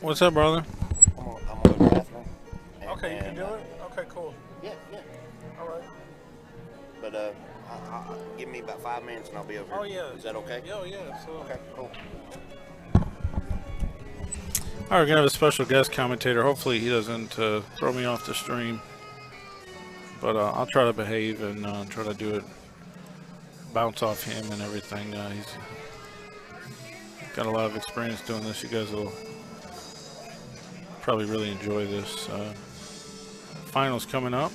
What's up, brother? I'm on the bathroom. And Okay, you can then, do it? Okay, cool. yeah, yeah. All right. But give me about 5 minutes and I'll be over Oh, here. yeah. Is that okay? Yeah, yeah, absolutely. Okay, cool. All right, we're going to have a special guest commentator. Hopefully, he doesn't throw me off the stream. But I'll try to behave and try to do it, bounce off him and everything. He's got a lot of experience doing this. You guys will probably really enjoy this. Finals coming up.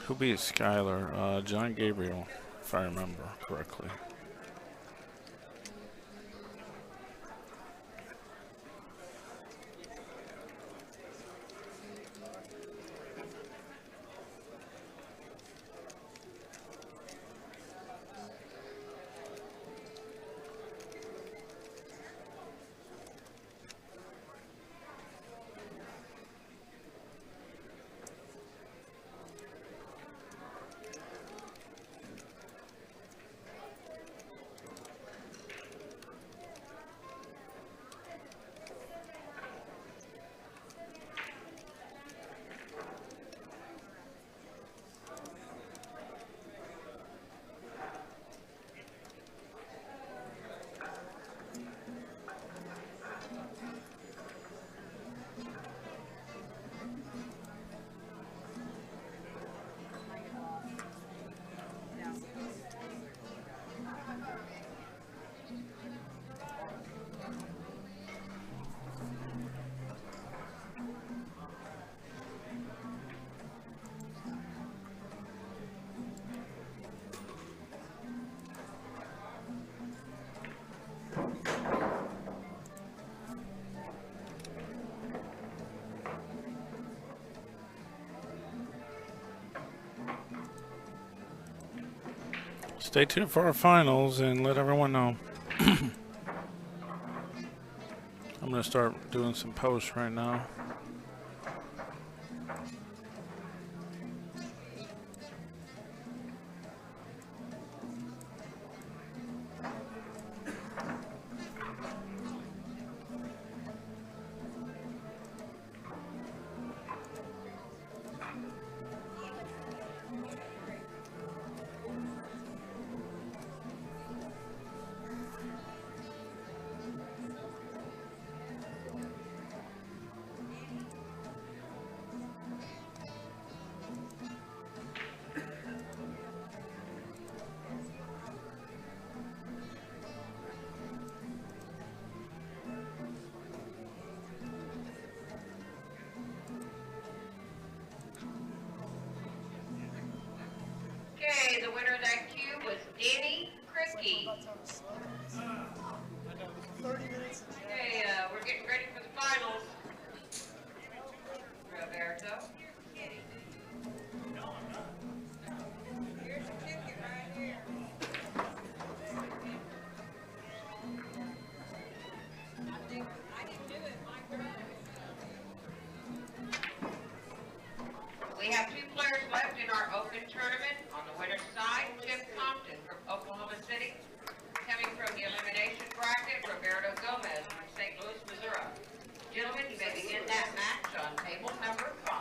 Who beat Skyler? John Gabriel, if I remember correctly. Stay tuned for our finals and let everyone know. I'm going to start doing some posts right now. Okay, the winner of that cube was Danny Cricky. Okay, we're getting ready for the finals. Roberto. Here's your ticket right here. I didn't do it, Mike. We have 2 players left in our open tournament. On the winner's side, Compton from Oklahoma City. Coming from the elimination bracket, Roberto from St. Louis, Missouri. Gentlemen, you may begin that match on table number 5.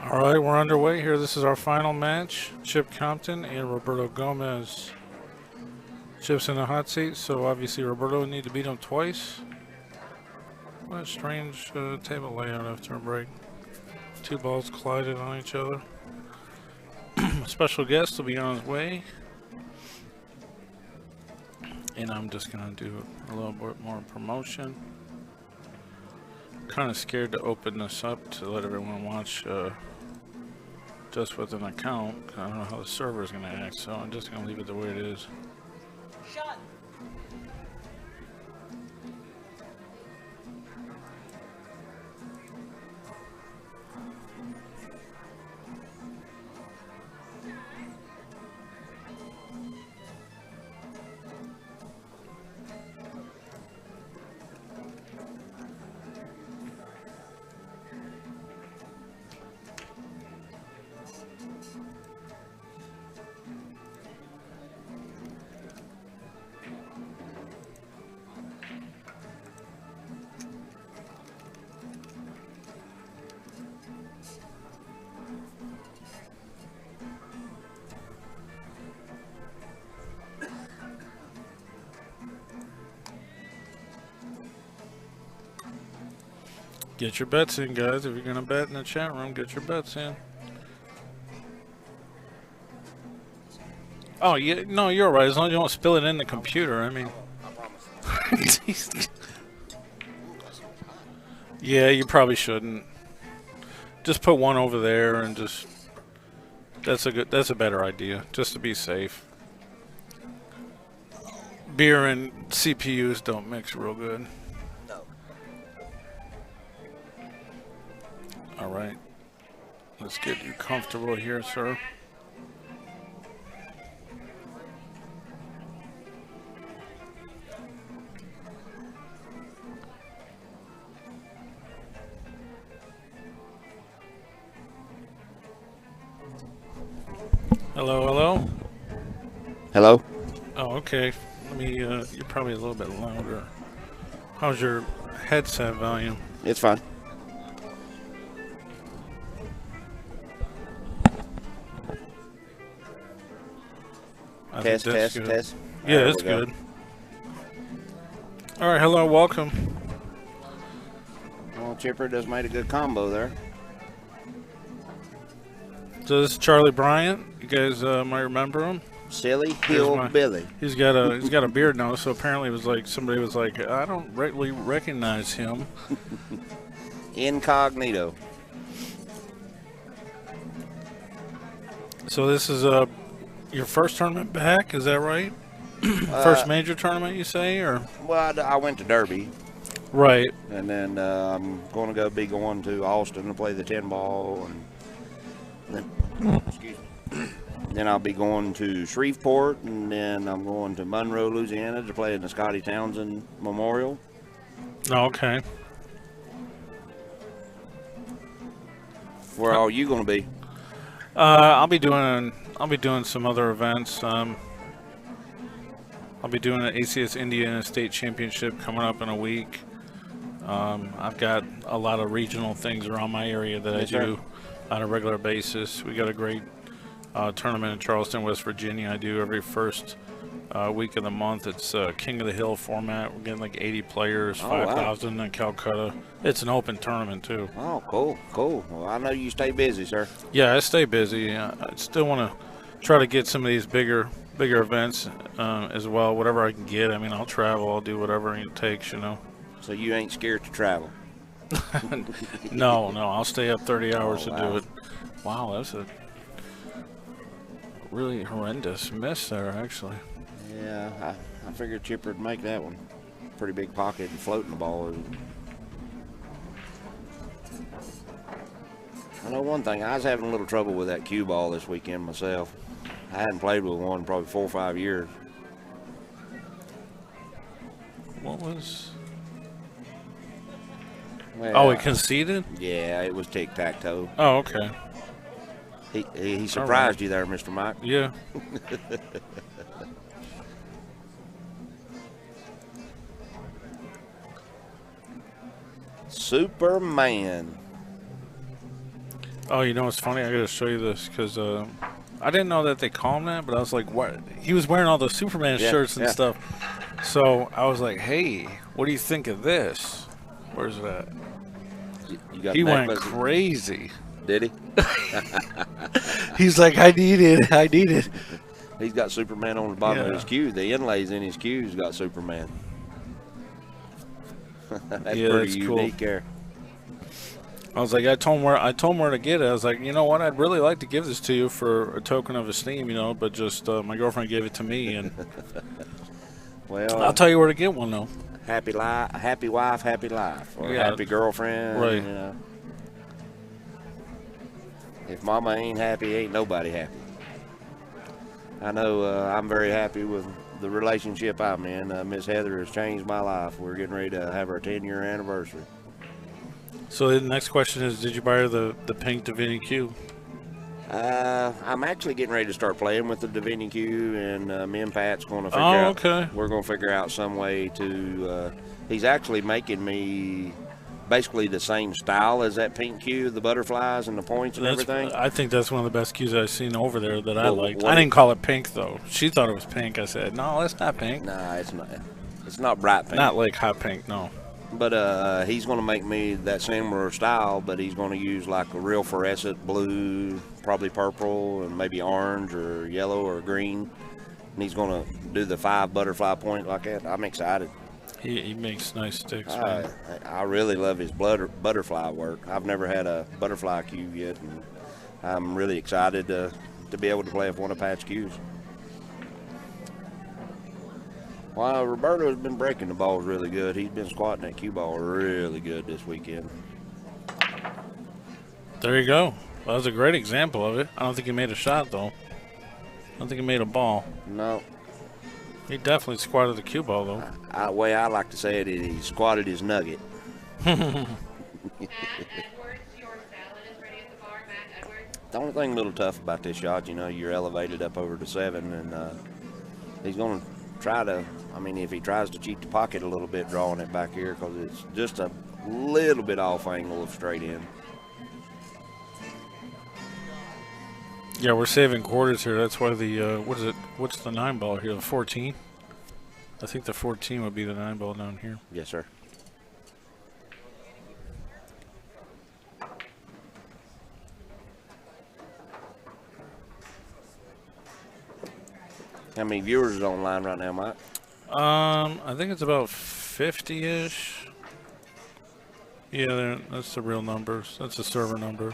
All right, we're underway here. This is our final match. Chip Compton and Roberto Gomez. Chip's in the hot seat, so obviously Roberto would need to beat him twice. What a strange table layout after a break. Two balls collided on each other. Special guest will be on his way. And I'm just going to do a little bit more promotion. Kind of scared to open this up to let everyone watch just with an account. I don't know how the server is going to act, so I'm just going to leave it the way it is. Shot. Get your bets in, guys. If you're going to bet in the chat room, get your bets in. Oh, yeah, no, you're right. As long as you don't spill it in the computer. I mean, I promise. yeah, you probably shouldn't. Just put one over there and just. That's a better idea, just to be safe. Beer and CPUs don't mix real good. No. All right. Let's get you comfortable here, sir. Hello, hello. Hello? Oh, okay. Let me, you're probably a little bit louder. How's your headset volume? It's fine. I Test, think that's test, good. test. Yeah, There it's we go. good. All right, hello, welcome. Well, Chipper just made a good combo there. So this is Charlie Bryant. You guys might remember him. Silly Here's my- hillbilly. He's got a beard now, so apparently it was like somebody was like, I don't really recognize him. Incognito. So this is your first tournament back, is that right? First major tournament, you say, or? Well, I went to Derby, Right. and then I'm going to be going to Austin to play the 10 ball, and then, excuse me. Then I'll be going to Shreveport, and then I'm going to Monroe, Louisiana to play in the Scotty Townsend Memorial. Oh, okay. Where are you going to be? I'll be doing some other events. I'll be doing an ACS Indiana State Championship coming up in a week. I've got a lot of regional things around my area that Yes, I do sir. on a regular basis. We got a great tournament in Charleston, West Virginia. I do every first week of the month. It's King of the Hill format. We're getting like 80 players, Oh, wow. 5,000 in Calcutta. It's an open tournament too. Oh, cool, cool. Well, I know you stay busy, sir. Yeah, I stay busy. I still want to try to get some of these bigger events as well. Whatever I can get. I mean, I'll travel. I'll do whatever it takes. You know. So you ain't scared to travel. No, I'll stay up 30 hours to wow. do it. Wow, that's a really horrendous miss there, actually. Yeah, I figured Chipper would make that one. Pretty big pocket and floating the ball. I know one thing. I was having a little trouble with that cue ball this weekend myself. I hadn't played with one in probably 4 or 5 years. What was? Well, Oh, he conceded? Yeah, it was tic-tac-toe. Oh, okay. He surprised you there, Mr. Mike. Yeah. Superman. Oh, you know what's funny? I gotta show you this because I didn't know that they call him that, but I was like, what? He was wearing all the Superman shirts and stuff. So I was like, hey, what do you think of this? Where's that? You got He went necklace? crazy. Did he? He's like, I need it. I need it. He's got Superman on the bottom of Yeah. his cue. The inlays in his cue's got Superman. That's Yeah, pretty that's cool. unique there. I was like, I told him where to get it. I was like, you know what? I'd really like to give this to you for a token of esteem, but just my girlfriend gave it to me, and Well, I'll tell you where to get one though. happy wife, happy life, or Yeah. happy girlfriend. Right. If mama ain't happy, ain't nobody happy. I know I'm very happy with the relationship I'm in. Miss Heather has changed my life. We're getting ready to have our 10-year anniversary. So the next question is, did you buy her the pink Divinity Q? I'm actually getting ready to start playing with the Divinity Q, and me and Pat's going to figure out. Okay. We're going to figure out some way to. He's actually making me basically the same style as that pink Q, the butterflies and the points and everything. I think that's one of the best Qs I've seen over there that I Well, liked. what- I didn't call it pink though. She thought it was pink. I said, no, it's not pink. Nah, it's not. It's not bright pink. Not like hot pink, no. But he's going to make me that similar style, but he's going to use like a real fluorescent blue, probably purple, and maybe orange or yellow or green. And he's going to do the 5 butterfly point like that. I'm excited. He makes nice sticks, man. I really love his butterfly work. I've never had a butterfly cue yet, and I'm really excited to be able to play with one of Pat's cues. Well, Roberto has been breaking the balls really good. He's been squatting that cue ball really good this weekend. There you go. That was a great example of it. I don't think he made a shot, though. I don't think he made a ball. No, He definitely squatted the cue ball, though. the way I like to say it is he squatted his nugget. Matt Edwards, your salad is ready at the bar. Matt Edwards. The only thing a little tough about this shot, you're elevated up over to 7, and he's going to try to, if he tries to cheat the pocket a little bit drawing it back here, because it's just a little bit off angle of straight in. Yeah, we're saving quarters here. That's why the, what's the 9 ball here? The 14? I think the 14 would be the 9 ball down here. Yes, sir. How many viewers is online right now, Mike? I think it's about 50-ish. Yeah, that's the real numbers. That's the server numbers.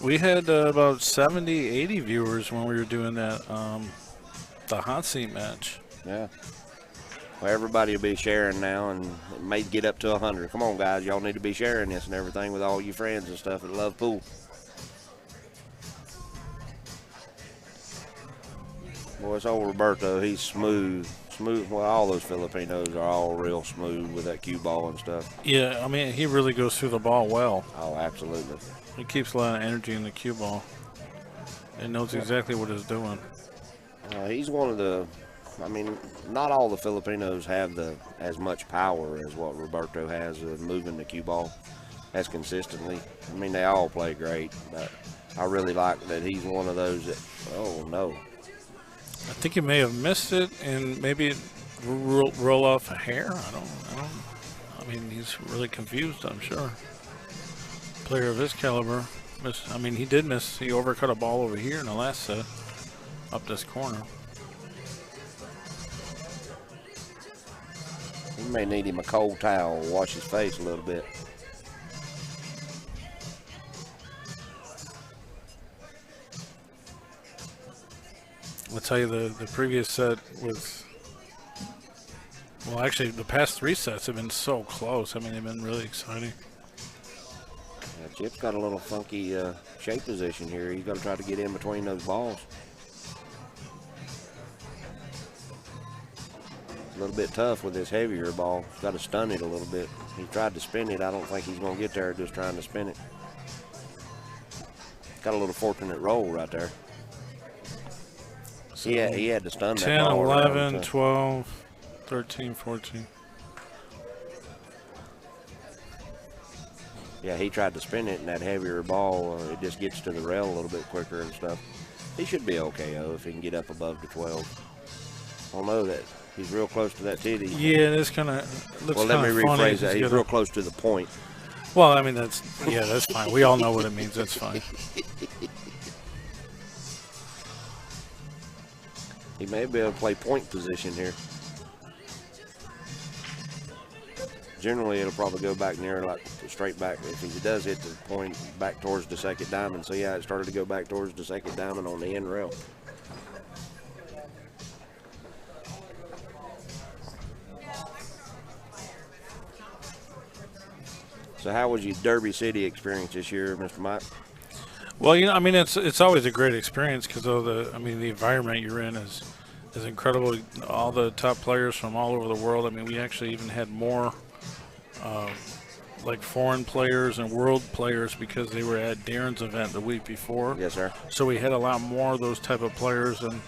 We had about 70, 80 viewers when we were doing that, the hot seat match. Yeah. Well, everybody will be sharing now, and it may get up to 100. Come on, guys. Y'all need to be sharing this and everything with all your friends and stuff that love pool. Boy, it's old Roberto. He's smooth. Well, all those Filipinos are all real smooth with that cue ball and stuff. Yeah, he really goes through the ball well. Oh, absolutely. He keeps a lot of energy in the cue ball and knows exactly what he's doing. He's one of the, not all the Filipinos have as much power as what Roberto has of moving the cue ball as consistently. They all play great, but I really like that he's one of those that, oh no. I think he may have missed it and maybe roll off a hair. He's really confused, I'm sure. Player of his caliber. He did miss. He overcut a ball over here in the last set, up this corner. He may need him a cold towel to wash his face a little bit. I'll tell you the previous set was, well, actually the past 3 sets have been so close. They've been really exciting. Chip's got a little funky shape position here. He's got to try to get in between those balls. A little bit tough with this heavier ball. He's got to stun it a little bit. He tried to spin it. I don't think he's going to get there just trying to spin it. Got a little fortunate roll right there. So Yeah, he had to stun that 10, ball 11, around, 12, 13, 14. Yeah, he tried to spin it, and that heavier ball, it just gets to the rail a little bit quicker and stuff. He should be okay, though, if he can get up above the 12. I don't know that. He's real close to that titty. Yeah, it's kind of looks. Well, let me funny. rephrase that. He's real close to the point. Well, I mean, that's fine. We all know what it means. That's fine. He may be able to play point position here. Generally, it'll probably go back near, like straight back. If he does hit the point, back towards the second diamond. So, yeah, it started to go back towards the second diamond on the end rail. So how was your Derby City experience this year, Mr. Mike? Well, you know, I mean, it's always a great experience because of the environment you're in is incredible. All the top players from all over the world. I mean, we actually even had more like foreign players and world players because they were at Darren's event the week before. Yes, sir. So we had a lot more of those type of players, and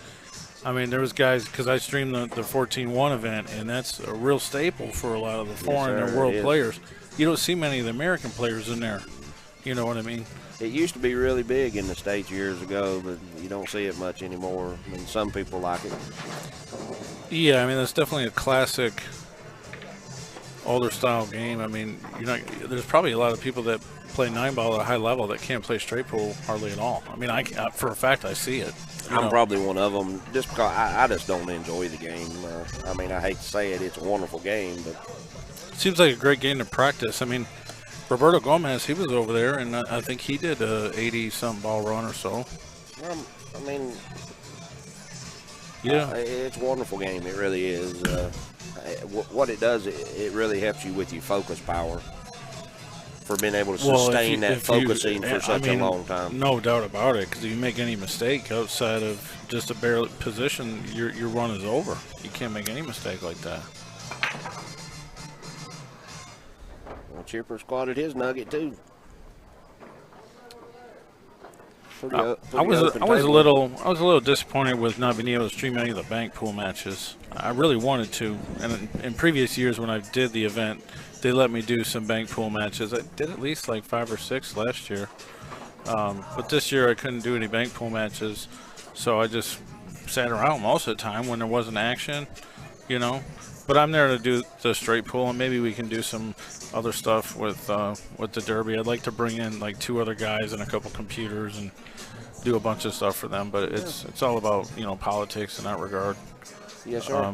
I mean, there was guys because I streamed the 14-1 event, and that's a real staple for a lot of the foreign and world players. You don't see many of the American players in there. You know what I mean? It used to be really big in the States years ago, but you don't see it much anymore. I mean, some people like it. Yeah, I mean, that's definitely a classic older style game. I mean, there's probably a lot of people that play 9-ball at a high level that can't play straight pool hardly at all. I mean, for a fact, I see it. I'm probably one of them, just because I just don't enjoy the game. I mean, I hate to say it, it's a wonderful game, but seems like a great game to practice. I mean, Roberto Gomez, he was over there, and I think he did a 80-something ball run or so. I mean, yeah, it's a wonderful game. It really is. What it does, it really helps you with your focus power for being able to sustain focusing for such a long time. No doubt about it, because if you make any mistake outside of just a bare position, your run is over. You can't make any mistake like that. Well, Chipper squatted his nugget too. I was a little disappointed with not being able to stream any of the bank pool matches. I really wanted to, and in previous years when I did the event, they let me do some bank pool matches. I did at least like 5 or 6 last year, but this year I couldn't do any bank pool matches, so I just sat around most of the time when there wasn't action, you know. But I'm there to do the straight pool, and maybe we can do some other stuff with the Derby. I'd like to bring in like 2 other guys and a couple computers and do a bunch of stuff for them. But it's all about, you know, politics in that regard. Yes, sir.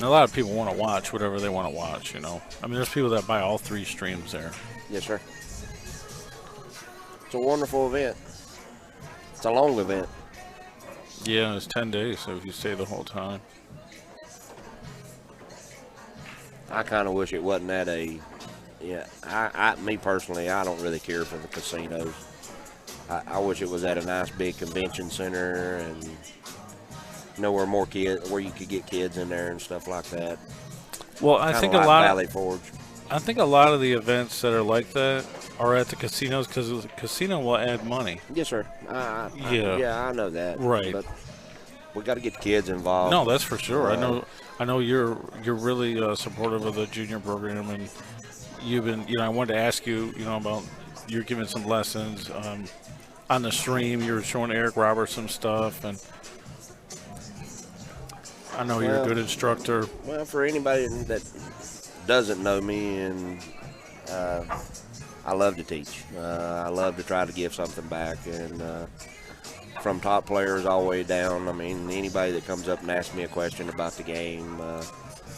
A lot of people want to watch whatever they want to watch, you know. I mean, there's people that buy all 3 streams there. Yes, sir. It's a wonderful event. It's a long event. Yeah, it's 10 days, so if you stay the whole time. I kind of wish it wasn't that me personally, I don't really care for the casinos. I wish it was at a nice big convention center and where you could get kids in there and stuff like that. Well, I think Valley Forge. I think a lot of the events that are like that are at the casinos because the casino will add money. Yes, sir. I know that. Right. But we got to get the kids involved. No, that's for sure. I know you're really supportive of the junior program, and you've been. You know, I wanted to ask you, you know, about you're giving some lessons on the stream. You were showing Eric Roberts some stuff, and I know you're a good instructor. Well, for anybody that doesn't know me, and I love to teach. I love to try to give something back, and from top players all the way down. I mean, anybody that comes up and asks me a question about the game,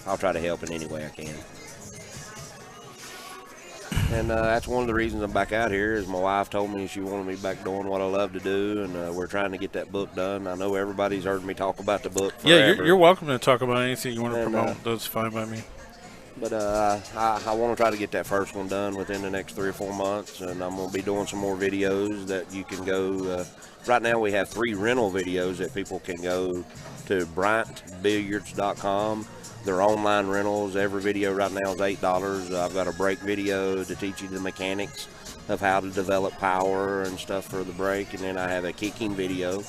I'll try to help in any way I can. And that's one of the reasons I'm back out here is my wife told me she wanted me back doing what I love to do, and we're trying to get that book done. I know everybody's heard me talk about the book forever. Yeah, you're welcome to talk about anything you want to promote. That's fine by me. But I want to try to get that first one done within the next 3 or 4 months, and I'm going to be doing some more videos that you can go. Right now we have 3 rental videos that people can go to BryantBilliards.com. They're online rentals. Every video right now is $8. I've got a break video to teach you the mechanics of how to develop power and stuff for the break, and then I have a kicking video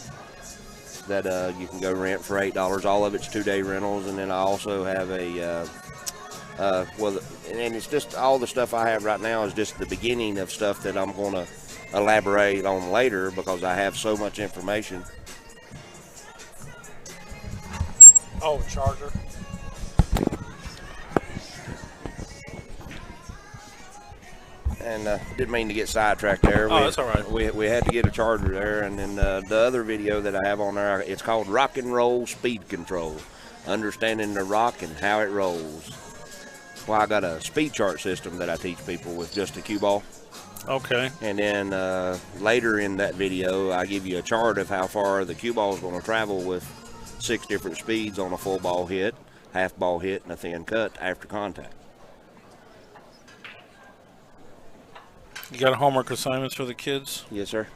that you can go rent for $8. All of it's 2-day rentals, and then I also have a Well, and it's just all the stuff I have right now is just the beginning of stuff that I'm going to elaborate on later because I have so much information. Oh, charger. And didn't mean to get sidetracked there. Oh, that's all right. We had to get a charger there. And then the other video that I have on there, it's called Rock and Roll Speed Control, understanding the rock and how it rolls. Well, I got a speed chart system that I teach people with just a cue ball. Okay. And then later in that video, I give you a chart of how far the cue ball is going to travel with 6 different speeds on a full ball hit, half ball hit, and a thin cut after contact. You got homework assignments for the kids? Yes, sir.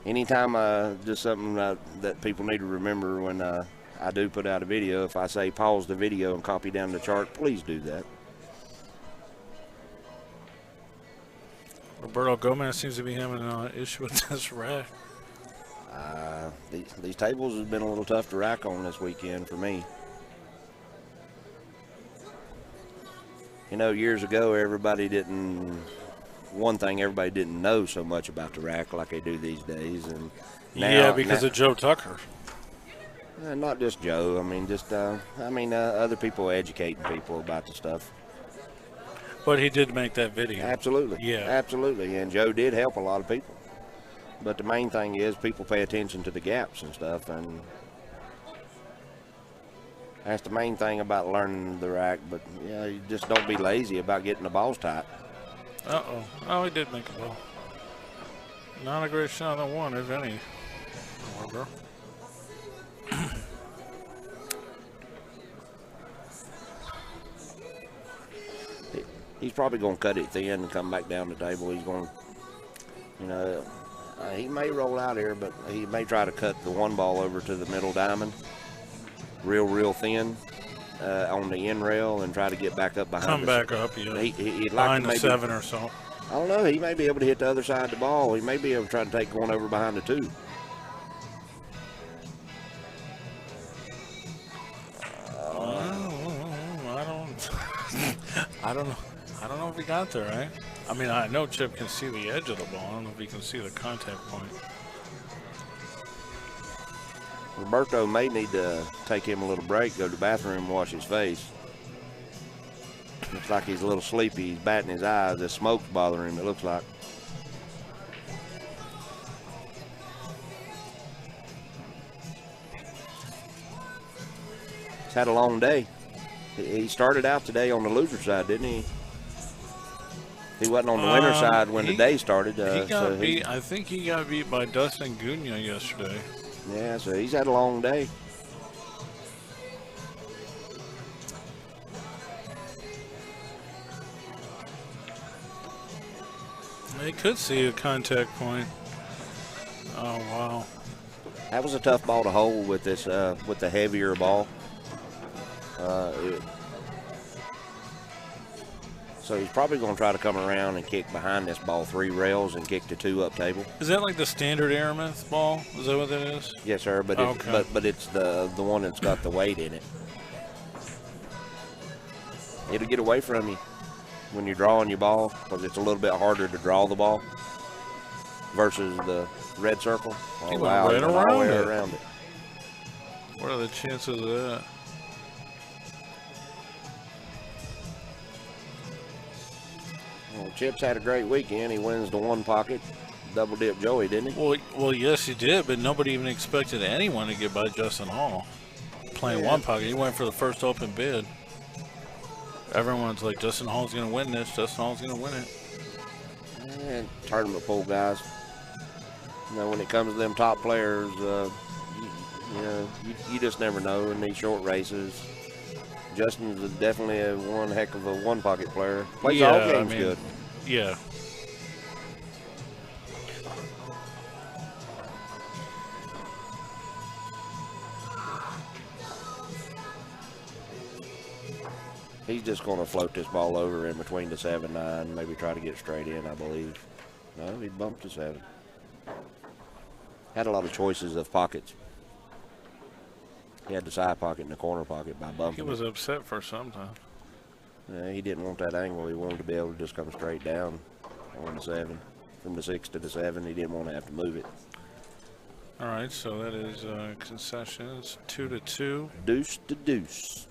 Anytime, just something that people need to remember when I do put out a video. If I say pause the video and copy down the chart, please do that. Roberto Gomez seems to be having an issue with this rack. These tables have been a little tough to rack on this weekend for me. You know, years ago, everybody didn't know so much about the rack like they do these days. And now, because of Joe Tucker. Not just Joe. I mean, other people educating people about the stuff. But he did make that video. Absolutely. Yeah. Absolutely. And Joe did help a lot of people. But the main thing is people pay attention to the gaps and stuff. And that's the main thing about learning the rack. But, yeah, you just don't be lazy about getting the balls tight. Uh-oh. Oh, he did make a ball. Not a great shot on one, if any. However. He's probably going to cut it thin and come back down the table. He's going to, he may roll out here, but he may try to cut the one ball over to the middle diamond real thin on the end rail and try to get back up behind. Come back up, yeah. He'd like behind to the maybe, 7 or so. I don't know. He may be able to hit the other side of the ball. He may be able to try to take one over behind the 2. I don't know if he got there, right? I mean, I know Chip can see the edge of the ball. I don't know if he can see the contact point. Roberto may need to take him a little break, go to the bathroom, and wash his face. Looks like he's a little sleepy. He's batting his eyes. The smoke's bothering him, it looks like. He's had a long day. He started out today on the loser side, didn't he? He wasn't on the winner side when the day started. He got beat. I think he got beat by Dustin Gunya yesterday. Yeah, so he's had a long day. They could see a contact point. Oh, wow. That was a tough ball to hold with this, with the heavier ball. So he's probably going to try to come around and kick behind this ball 3 rails and kick the 2 up table. Is that like the standard Aramith ball? Is that what that is? Yes, sir. But but it's the one that's got the weight in it. It'll get away from you when you're drawing your ball because it's a little bit harder to draw the ball versus the red circle. He went right around it. What are the chances of that? Well, Chip's had a great weekend. He wins the one pocket. Double dip Joey, didn't he? Well, yes, he did, but nobody even expected anyone to get by Justin Hall playing one pocket. He went for the first open bid. Everyone's like, Justin Hall's going to win this. Justin Hall's going to win it. And tournament pool guys. You know, when it comes to them top players, you just never know in these short races. Justin's definitely one heck of a one-pocket player. Plays all games good. Yeah. He's just going to float this ball over in between the 7-9, maybe try to get straight in, I believe. No, he bumped the 7. Had a lot of choices of pockets. He had the side pocket and the corner pocket by bumping. He was upset for some time. He didn't want that angle. He wanted to be able to just come straight down on the 7. From the 6 to the 7, he didn't want to have to move it. All right, so that is concessions 2-2. Deuce to deuce.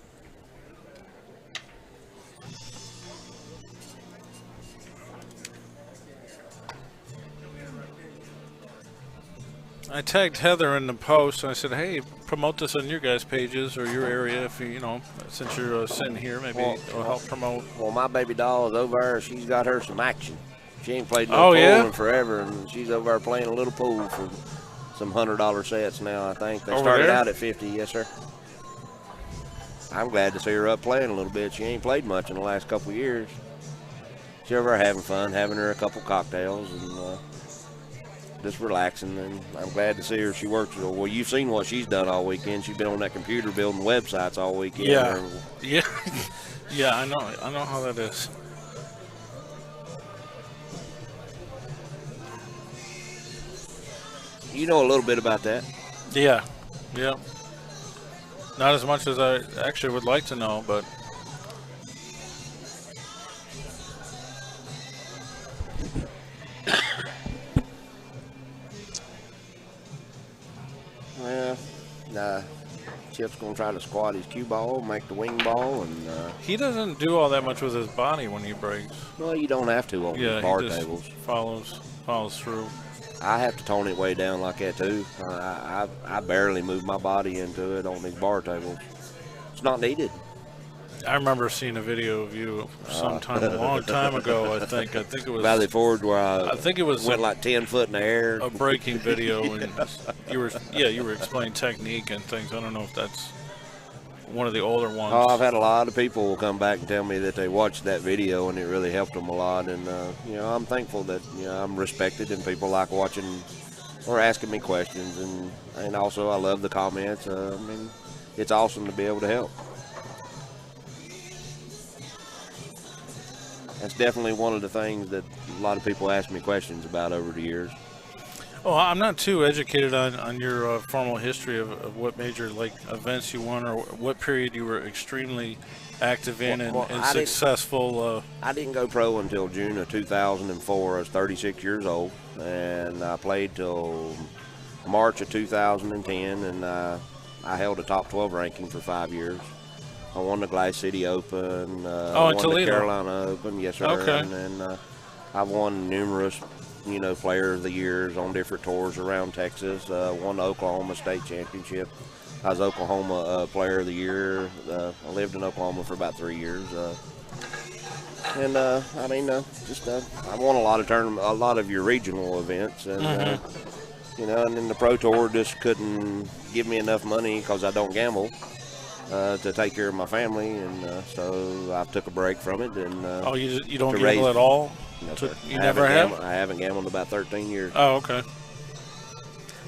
I tagged Heather in the post, and I said, hey, promote this on your guys' pages or your area if you know, since you're sitting here, maybe it'll help promote. Well, my baby doll is over there. She's got her some action. She ain't played no pool in forever, and she's over there playing a little pool for some $100 sets now, I think. They started out at 50, yes, sir. I'm glad to see her up playing a little bit. She ain't played much in the last couple of years. She's over there having fun, having her a couple cocktails, and just relaxing, and I'm glad to see her. She works. Well, you've seen what she's done all weekend. She's been on that computer building websites all weekend. Yeah, yeah, yeah. I know how that is. You know a little bit about that. Yeah, yeah. Not as much as I actually would like to know, but. Well, Chip's going to try to squat his cue ball, make the wing ball, and He doesn't do all that much with his body when he breaks. well, you don't have to on these Yeah, bar he just tables. follows through. I have to tone it way down like that too. I barely move my body into it on these bar tables. It's not needed. I remember seeing a video of you sometime a long time ago. I think it was Valley Forge, where I think it was went like 10 foot in the air. a breaking video, and you were explaining technique and things. I don't know if that's one of the older ones. Oh, I've had a lot of people come back and tell me that they watched that video and it really helped them a lot. And you know, I'm thankful that I'm respected and people like watching or asking me questions. And also I love the comments. I mean, it's awesome to be able to help. That's definitely one of the things that a lot of people ask me questions about over the years. Oh, I'm not too educated on your formal history of what major events you won or what period you were extremely active in and successful. I didn't go pro until June of 2004. I was 36 years old, and I played till March of 2010, and I held a top 12 ranking for 5 years. I won the Glass City Open. In Toledo. The Carolina Open, yes sir. Okay. And I've won numerous, Player of the Years on different tours around Texas. Won the Oklahoma State Championship. I was Oklahoma Player of the Year. I lived in Oklahoma for about 3 years. I won a lot of a lot of your regional events, and and then the Pro Tour just couldn't give me enough money because I don't gamble. To take care of my family, and so I took a break from it. And you don't gamble at all? No, you never have? I haven't gambled in about 13 years. Oh, okay.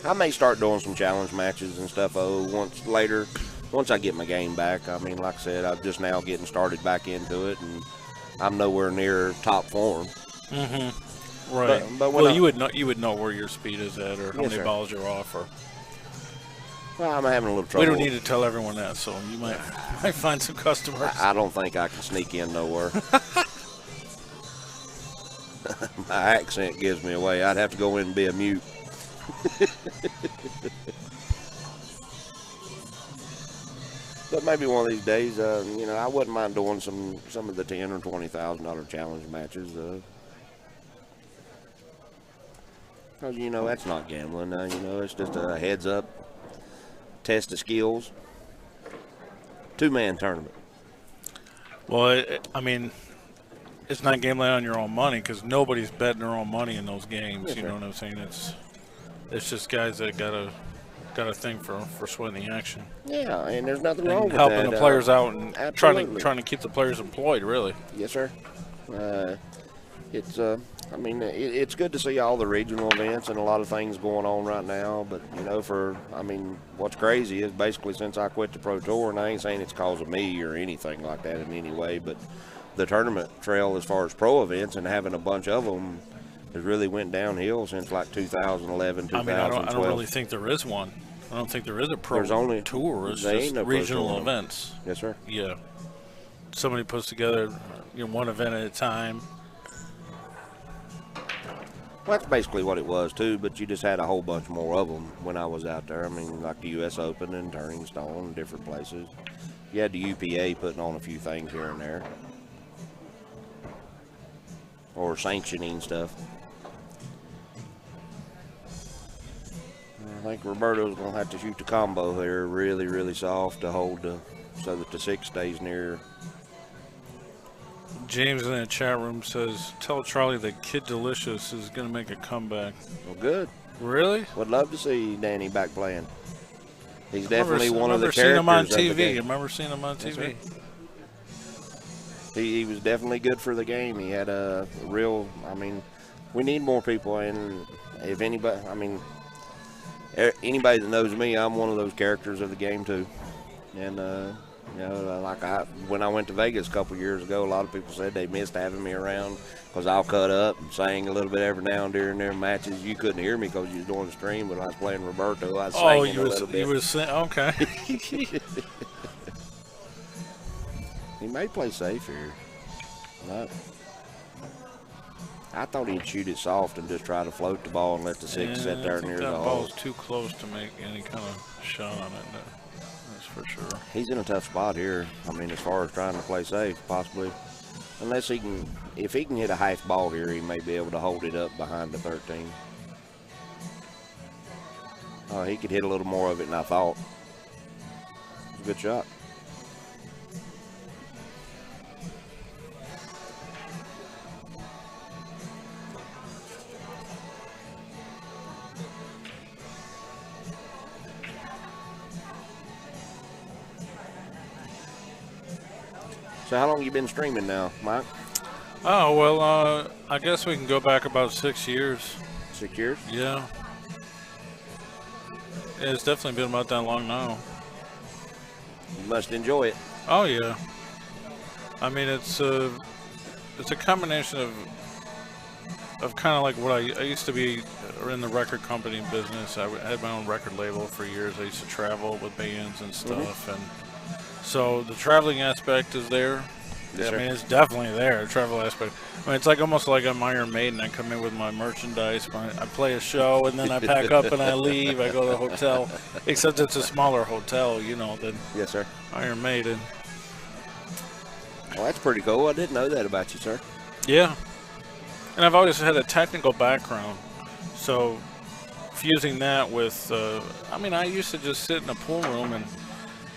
I may start doing some challenge matches and stuff. Once I get my game back. I mean, like I said, I'm just now getting started back into it, and I'm nowhere near top form. Mm-hmm. Right. But you would know where your speed is at, or how many balls you're off, or. Well, I'm having a little trouble. We don't need to tell everyone that, so you might find some customers. I don't think I can sneak in nowhere. My accent gives me away. I'd have to go in and be a mute. But maybe one of these days, I wouldn't mind doing some of the $10,000 or $20,000 challenge matches. Because that's not gambling. It's just a heads up. Test of skills. 2-man tournament. Well, it's not gambling on your own money because nobody's betting their own money in those games. Yes, you know what I'm saying? It's just guys that got a thing for sweating the action. Yeah, and there's nothing wrong with helping that. The players out and absolutely. trying to keep the players employed. Really. Yes, sir. It's good to see all the regional events and a lot of things going on right now. But, what's crazy is basically since I quit the Pro Tour, and I ain't saying it's because of me or anything like that in any way, but the tournament trail as far as pro events and having a bunch of them has really went downhill since like 2011, 2012. I don't really think there is one. I don't think there is a pro There's only tour. It's there just ain't no pro regional tour. events. Yes, sir. Yeah. Somebody puts together one event at a time. Well, that's basically what it was too. But you just had a whole bunch more of them when I was out there. I mean, like the U.S. Open and Turning Stone, and different places. You had the UPA putting on a few things here and there, or sanctioning stuff. I think Roberto's going to have to shoot the combo here really, really soft to hold so that the 6 stays near. James in the chat room says, tell Charlie that Kid Delicious is going to make a comeback. Well, good. Really? Would love to see Danny back playing. He's definitely one of the characters. I remember seeing him on characters of the TV. I game. remember seeing him on That's TV. right. He was definitely good for the game. He had a real, I mean, we need more people. And if anybody, I mean, anybody that knows me, I'm one of those characters of the game too. And, like when I went to Vegas a couple years ago, a lot of people said they missed having me around because I'll cut up and sing a little bit every now and during their matches. You couldn't hear me because you was doing the stream, but I was playing Roberto. I was singing a little bit. You was okay. He may play safe here. No. I thought he'd shoot it soft and just try to float the ball and let the 6 sit there near the that hole. ball's too close to make any kind of shot on it. That's for sure. He's in a tough spot here. I mean, as far as trying to play safe, possibly. Unless he can, if he can hit a half ball here, he may be able to hold it up behind the 13. Oh, he could hit a little more of it than I thought. It's a good shot. So how long you been streaming now, Mike? Oh, well, I guess we can go back about 6 years. 6 years? Yeah. It's definitely been about that long now. You must enjoy it. Oh, yeah. I mean, it's a combination of kind of like what I used to be in the record company business. I had my own record label for years. I used to travel with bands and stuff, and so the traveling aspect is there. Yes, I mean, it's definitely there, the travel aspect. I mean, it's like almost like I'm Iron Maiden. I come in with my merchandise, I play a show, and then I pack up and I leave. I go to the hotel, except it's a smaller hotel, than Yes, sir. Iron Maiden. Well, that's pretty cool. I didn't know that about you, sir. Yeah. And I've always had a technical background, so fusing that with, I used to just sit in a pool room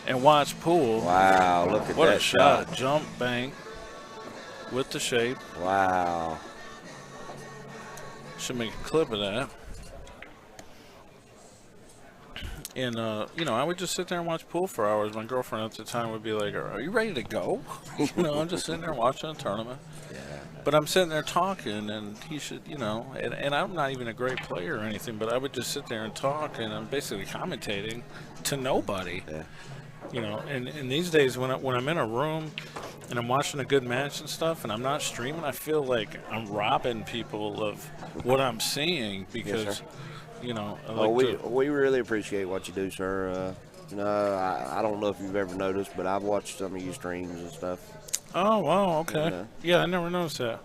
and watch pool. Wow, look at What that a shot. Jump, bang, with the shape. Wow. Should make a clip of that. And, I would just sit there and watch pool for hours. My girlfriend at the time would be like, are you ready to go? I'm just sitting there watching a tournament. Yeah. But I'm sitting there talking, and he should, and I'm not even a great player or anything, but I would just sit there and talk, and I'm basically commentating to nobody. Yeah. And these days when I'm in a room and I'm watching a good match and stuff, and I'm not streaming, I feel like I'm robbing people of what I'm seeing because, Yes, sir. I like we really appreciate what you do, sir. I don't know if you've ever noticed, but I've watched some of your streams and stuff. Oh, wow, okay. And, Yeah, I never noticed that.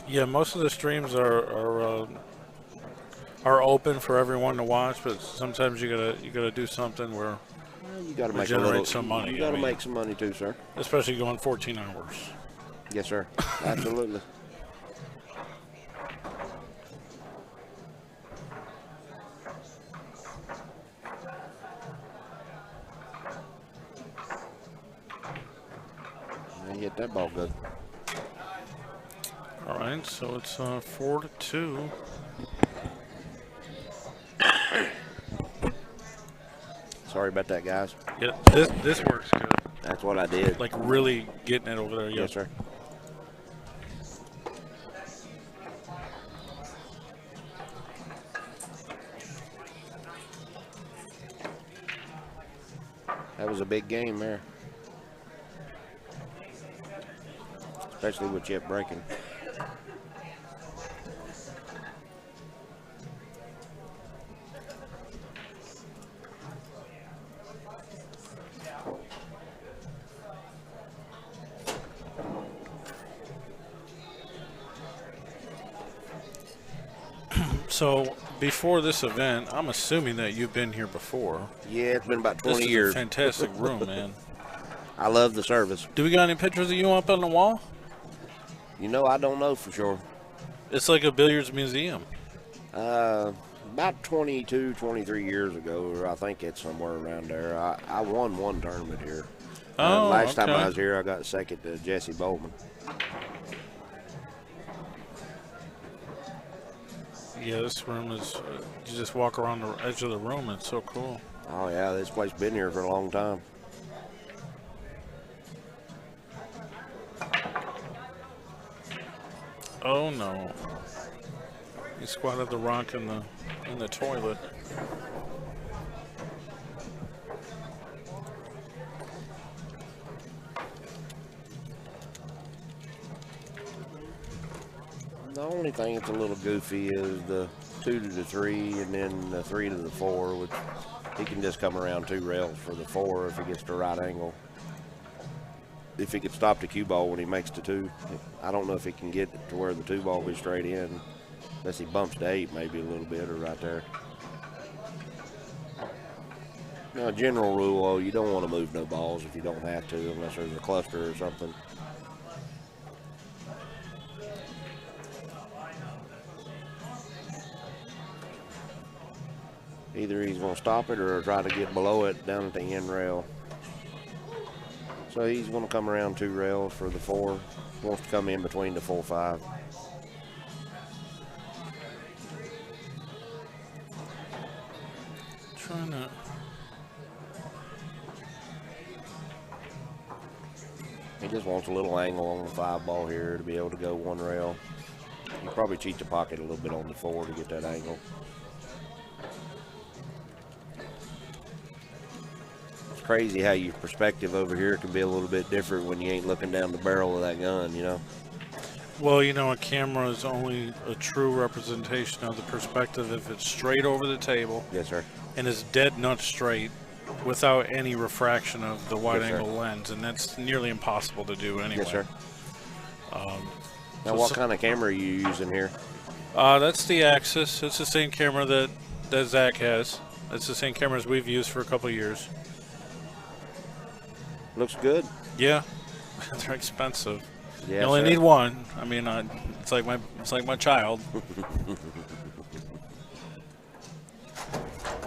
Yeah, most of the streams are open for everyone to watch, but sometimes you gotta do something where you got to make generate some money. You got to make some money too, sir. Especially going 14 hours. Yes, sir. Absolutely. You hit that ball good. All right, so it's 4-2. Sorry about that, guys. Yeah, this works good. That's what I did. Like really getting it over there. Yes, sir. That was a big game there. Especially with Chip breaking. So before this event, I'm assuming that you've been here before. Yeah, it's been about 20 This is years. a fantastic room, man. I love the service. Do we got any pictures of you up on the wall? You know, I don't know for sure. It's like a billiards museum. About 22, 23 years ago, or I think it's somewhere around there, I won one tournament here. Oh, last time okay. I was here, I got second to Jesse Bowman. Yeah, this room is, you just walk around the edge of the room, it's so cool. Oh, yeah, this place been here for a long time. Oh no. He squatted the rock in the toilet. The only thing that's a little goofy is the 2 to the 3 and then the 3 to the 4, which he can just come around 2 rails for the 4 if he gets the right angle. If he could stop the cue ball when he makes the 2. I don't know if he can get it to where the 2 ball be straight in, unless he bumps to 8 maybe a little bit or right there. Now, general rule, though, you don't want to move no balls if you don't have to, unless there's a cluster or something. Either he's going to stop it or try to get below it down at the end rail. So he's going to come around 2 rails for the 4. Wants to come in between the 4-5. Trying to. He just wants a little angle on the 5 ball here to be able to go 1 rail. You probably cheat the pocket a little bit on the 4 to get that angle. It's crazy how your perspective over here can be a little bit different when you ain't looking down the barrel of that gun, you know? Well, you know, a camera is only a true representation of the perspective if it's straight over the table Yes, sir. and is dead nut straight without any refraction of the wide Yes, sir. angle lens, and that's nearly impossible to do anyway. Yes, sir. Now, so what so- kind of camera are you using here? That's the Axis. It's the same camera that Zach has. It's the same camera as we've used for a couple of years. Looks good. Yeah, they're expensive. Yes, you only sir. need one. I mean, it's like my child.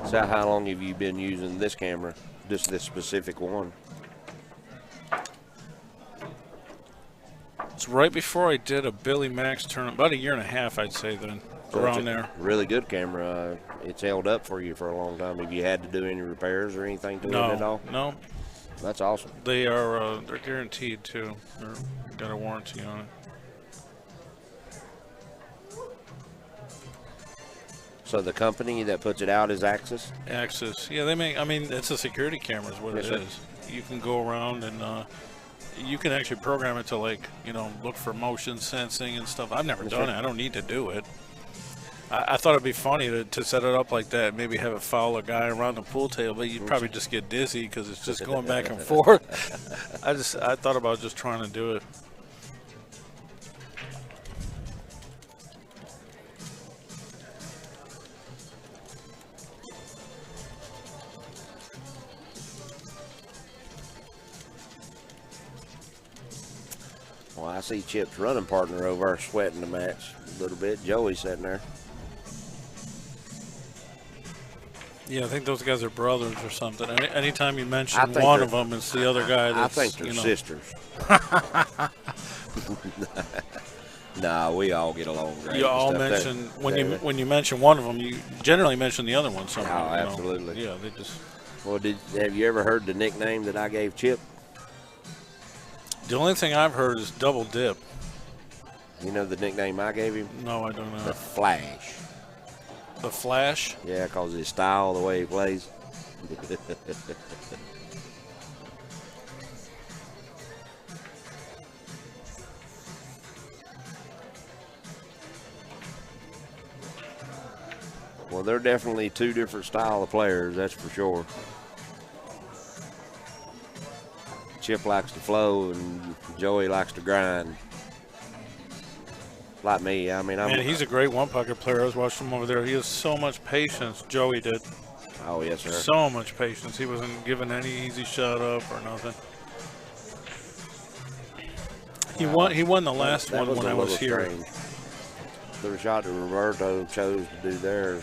So how long have you been using this camera? Just this specific one? It's right before I did a Billy Max tournament, about a year and a half, I'd say then, So around it's a there. Really good camera. It's held up for you for a long time. Have you had to do any repairs or anything to it at all? No, That's awesome. they are they're guaranteed too. They're got a warranty on it. So the company that puts it out is Axis? Axis, yeah, they make. I mean, it's a security camera, is what Yes, it sir. is. You can go around and you can actually program it to, like, you know, look for motion sensing and stuff. I've never Yes, done sir. it. I don't need to do it. I thought it'd be funny to set it up like that, maybe have it follow a guy around the pool table, but you'd probably just get dizzy because it's just going back and forth. I thought about just trying to do it. Well, I see Chip's running partner over there sweating the match a little bit. Joey's sitting there. Yeah, I think those guys are brothers or something. Anytime you I mention think one they're- of them, it's the other guy. I That's, think they're you know, sisters. Nah, we all get along great. You and all stuff. That- mention when you that- when you mention one of them, you generally mention the other one somehow. Oh, you know. absolutely. Yeah, they just. Well, have you ever heard the nickname that I gave Chip? The only thing I've heard is double dip. You know the nickname I gave him? No, I don't know. The Flash. The Flash. Yeah, because his style, the way he plays. Well, they're definitely 2 different style of players, that's for sure. Chip likes to flow and Joey likes to grind. like me. I mean, Man, he's a great one-pocket player. I was watching him over there. He has so much patience. Joey did. Oh, yes, sir. So much patience. He wasn't giving any easy shot up or nothing. He won the last one when I was here. Strange. The shot that Roberto chose to do there.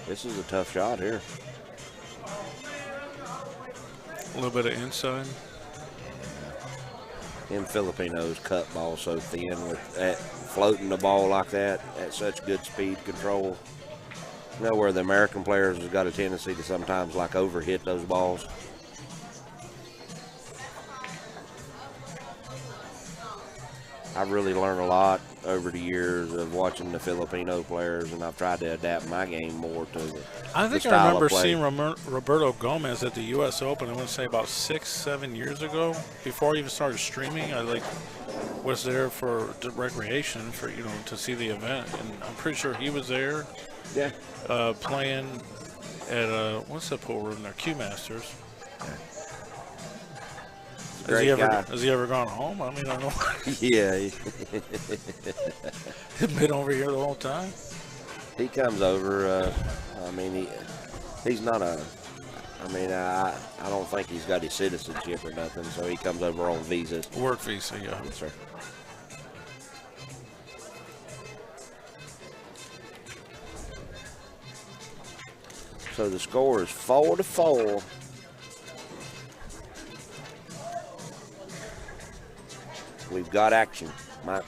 This is a tough shot here. A little bit of inside. Them Filipinos cut ball so thin with that, floating the ball like that at such good speed control. You know where the American players has got a tendency to sometimes like overhit those balls. I've really learned a lot over the years of watching the Filipino players, and I've tried to adapt my game more to the I think style I remember of play. seeing Roberto Gomez at the U.S. Open. I want to say about 6-7 years ago, before I even started streaming. I was there for recreation for to see the event, and I'm pretty sure he was there. Yeah. Playing at what's the pool room there? Q Masters. Has he ever gone home? I mean, I don't know. Yeah. He's been over here the whole time. He comes over. I mean, he's not a. I mean, I don't think he's got his citizenship or nothing, so he comes over on visas. Work visa, yeah. Yes, sir. So the score is 4-4. We've got action, Mike.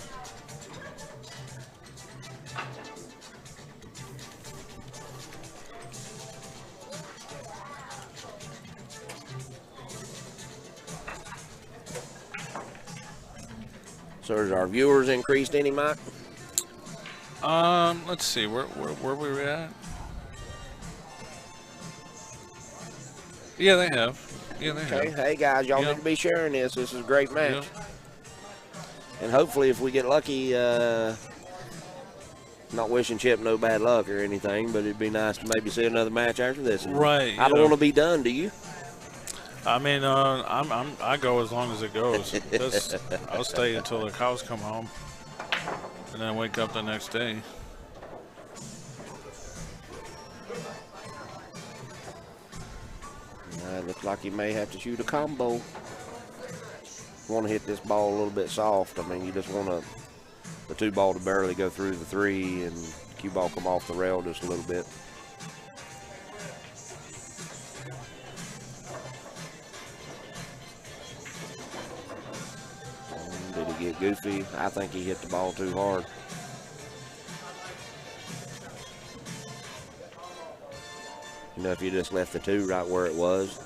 So has our viewers increased any, Mike? Let's see, where were we at? Yeah, they have. Yeah, they Okay, have. hey guys, y'all Yeah. need to be sharing this. This is a great match. Yeah. And hopefully if we get lucky, not wishing Chip no bad luck or anything, but it'd be nice to maybe see another match after this. And Right, I don't want to be done, do you? I mean, I go as long as it goes. I'll stay until the cows come home, and then wake up the next day. Looks like you may have to shoot a combo. Want to hit this ball a little bit soft. I mean, you just want the two ball to barely go through the three and cue ball come off the rail just a little bit. Did he get goofy? I think he hit the ball too hard. You know, if you just left the two right where it was,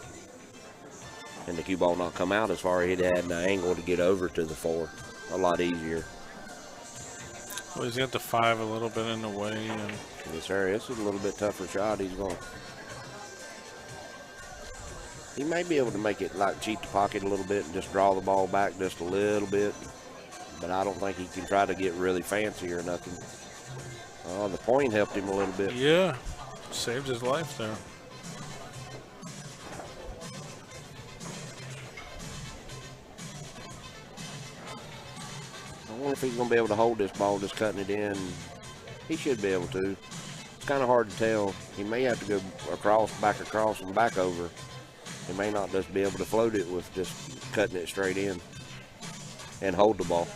and the cue ball not come out as far, he'd had an angle to get over to the four. A lot easier. Well, he's got the 5 a little bit in the way, and Yes, sir. This is a little bit tougher shot. He may be able to make it like cheat the pocket a little bit and just draw the ball back just a little bit, but I don't think he can try to get really fancy or nothing. Oh, the point helped him a little bit. yeah, saved his life there. I wonder if he's going to be able to hold this ball just cutting it in. He should be able to. It's kind of hard to tell. He may have to go back across, and back over. He may not just be able to float it with just cutting it straight in and hold the ball.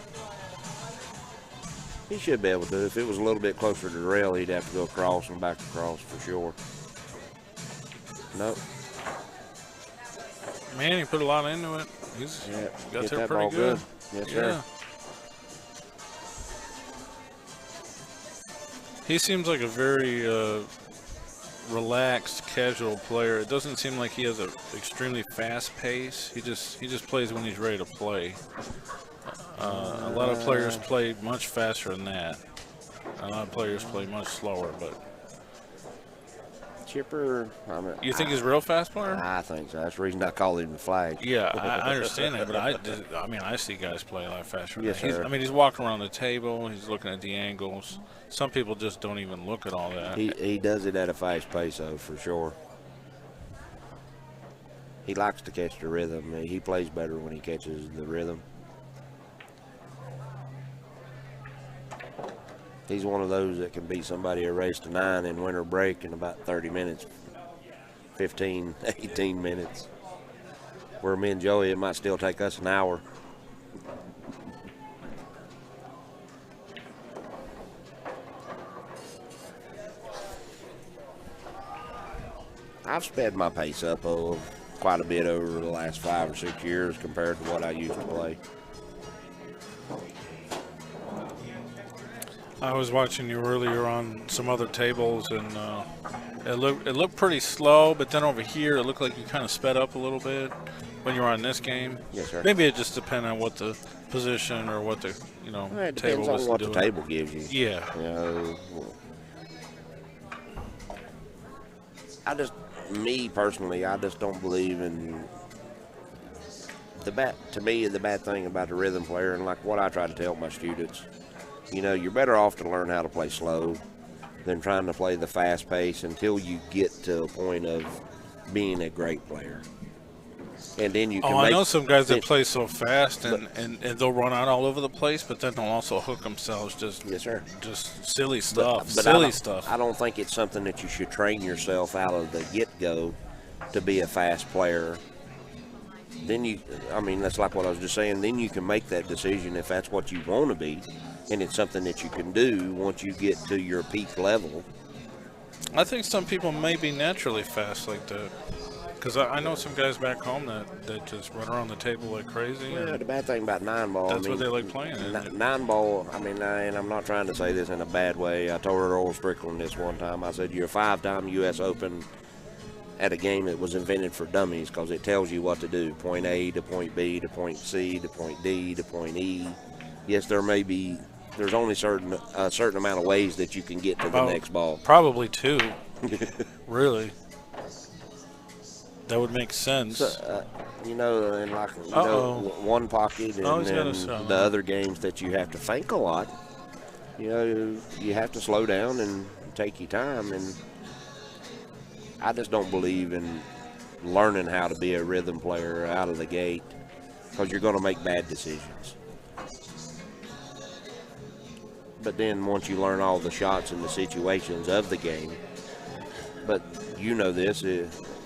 He should be able to. If it was a little bit closer to the rail, he'd have to go across and back across for sure. Nope. Man, he put a lot into it. He's got Hit there that pretty ball good. Yes, Yeah. sir. He seems like a very relaxed, casual player. It doesn't seem like he has an extremely fast pace. He just plays when he's ready to play. A lot of players play much faster than that. A lot of players play much slower. But Chipper, you think he's a real fast player? I think so. That's the reason I call him the flag. Yeah, I understand that, but I see guys play a lot faster. Yes, sir. He's walking around the table. He's looking at the angles. Some people just don't even look at all that. He does it at a fast pace, though, for sure. He likes to catch the rhythm. He plays better when he catches the rhythm. He's one of those that can beat somebody a race to 9 in winter break in about 30 minutes, 15, 18 minutes. Where me and Joey, it might still take us an hour. I've sped my pace up quite a bit over the last 5 or 6 years compared to what I used to play. I was watching you earlier on some other tables, and it looked pretty slow. But then over here, it looked like you kind of sped up a little bit when you were on this game. Yes, sir. Maybe it just depends on what the position or what the It table depends was on what doing. the table gives you. Yeah. You know, me personally, I just don't believe in to me, the bad thing about the rhythm player, and like what I try to tell my students, you're better off to learn how to play slow than trying to play the fast pace until you get to a point of being a great player. And then you can I know some guys that play so fast and they'll run out all over the place, but then they'll also hook themselves yes, sir. just silly stuff. But silly stuff. I don't think it's something that you should train yourself out of the get-go to be a fast player. Then that's like what I was just saying. Then you can make that decision if that's what you want to be, and it's something that you can do once you get to your peak level. I think some people may be naturally fast like that. Because I know some guys back home that just run around the table like crazy. Yeah, the bad thing about 9-ball, that's what they like playing. 9-ball, and I'm not trying to say this in a bad way. I told Earl Strickland this one time. I said, you're a 5-time U.S. Open at a game that was invented for dummies because it tells you what to do. Point A to point B to point C to point D to point E. Yes, there's only a certain amount of ways that you can get to the next ball. Probably 2. Really. That would make sense. So, one pocket, and then the other games that you have to think a lot. You have to slow down and take your time. And I just don't believe in learning how to be a rhythm player out of the gate because you're going to make bad decisions. But then once you learn all the shots and the situations of the game, but you know this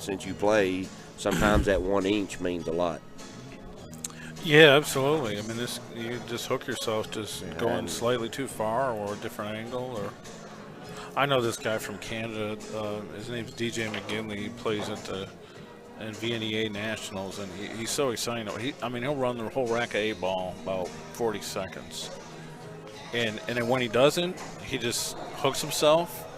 since you play, sometimes that 1 inch means a lot. Yeah, absolutely. I mean, you just hook yourself going slightly too far or a different angle. Or I know this guy from Canada. His name's DJ McGinley. He plays in VNEA Nationals, and he's so exciting. He'll run the whole rack of 8-ball about 40 seconds. And then when he doesn't, he just hooks himself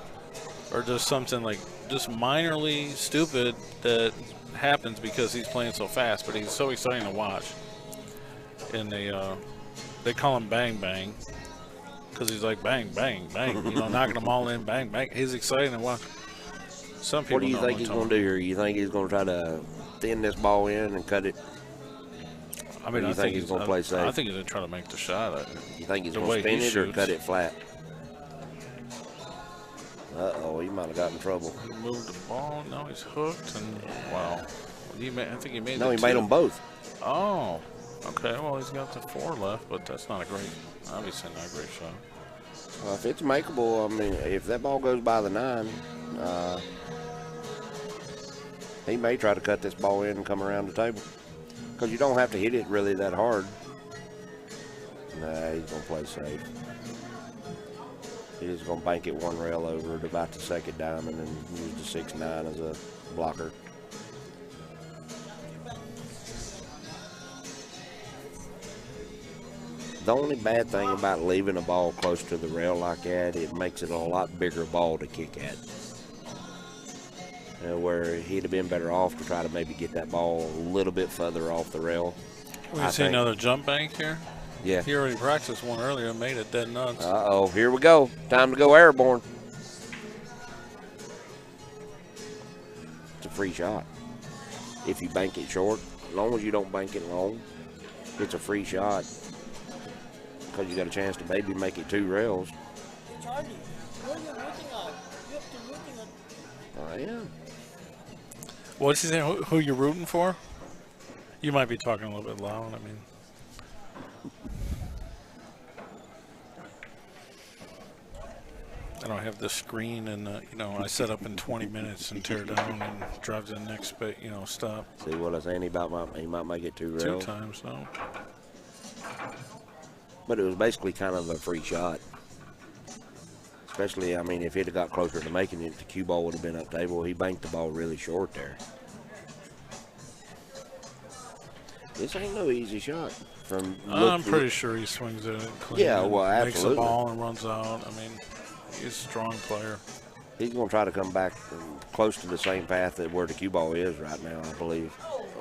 or does something like just minorly stupid that happens because he's playing so fast, but he's so exciting to watch. And they call him Bang Bang because he's like bang, bang, bang, knocking them all in, bang, bang. He's exciting to watch. Some people. What do you think he's going to do here? You think he's going to try to thin this ball in and cut it? I mean, I think he's going to play safe. I think he's going to try to make the shot. You think he's going to spin it or cut it flat? Uh-oh, he might have got in trouble. He moved the ball. Now he's hooked, and wow. I think he made. No, he made them both. Oh, okay. Well, he's got the 4 left, but that's obviously not a great shot. Well, if it's makeable, if that ball goes by the 9, he may try to cut this ball in and come around the table. Because you don't have to hit it really that hard. Nah, he's going to play safe. He's going to bank it 1 rail over to about the second diamond and use the 6-9 as a blocker. The only bad thing about leaving a ball close to the rail like that, it makes it a lot bigger ball to kick at. Where he'd have been better off to try to maybe get that ball a little bit further off the rail. We see another jump bank here? Yeah. He already practiced one earlier and made it dead nuts. Uh-oh, here we go. Time to go airborne. It's a free shot. If you bank it short, as long as you don't bank it long, it's a free shot. Because you got a chance to maybe make it 2 rails. Charlie, what are you rooting on? You have to rooting on. I am. What's he saying? Who you're rooting for? You might be talking a little bit loud. I don't have the screen, and I set up in 20 minutes and tear down and drive to the next stop. See what I was saying about he might make it 2 rails. 2 times, no. But it was basically kind of a free shot. Especially, I mean, if he'd have got closer to making it, the cue ball would have been up table. He banked the ball really short there. This ain't no easy shot. I'm pretty sure he swings it clean. Yeah, well, absolutely. Makes the ball and runs out. I mean, he's a strong player. He's going to try to come back close to the same path that where the cue ball is right now, I believe.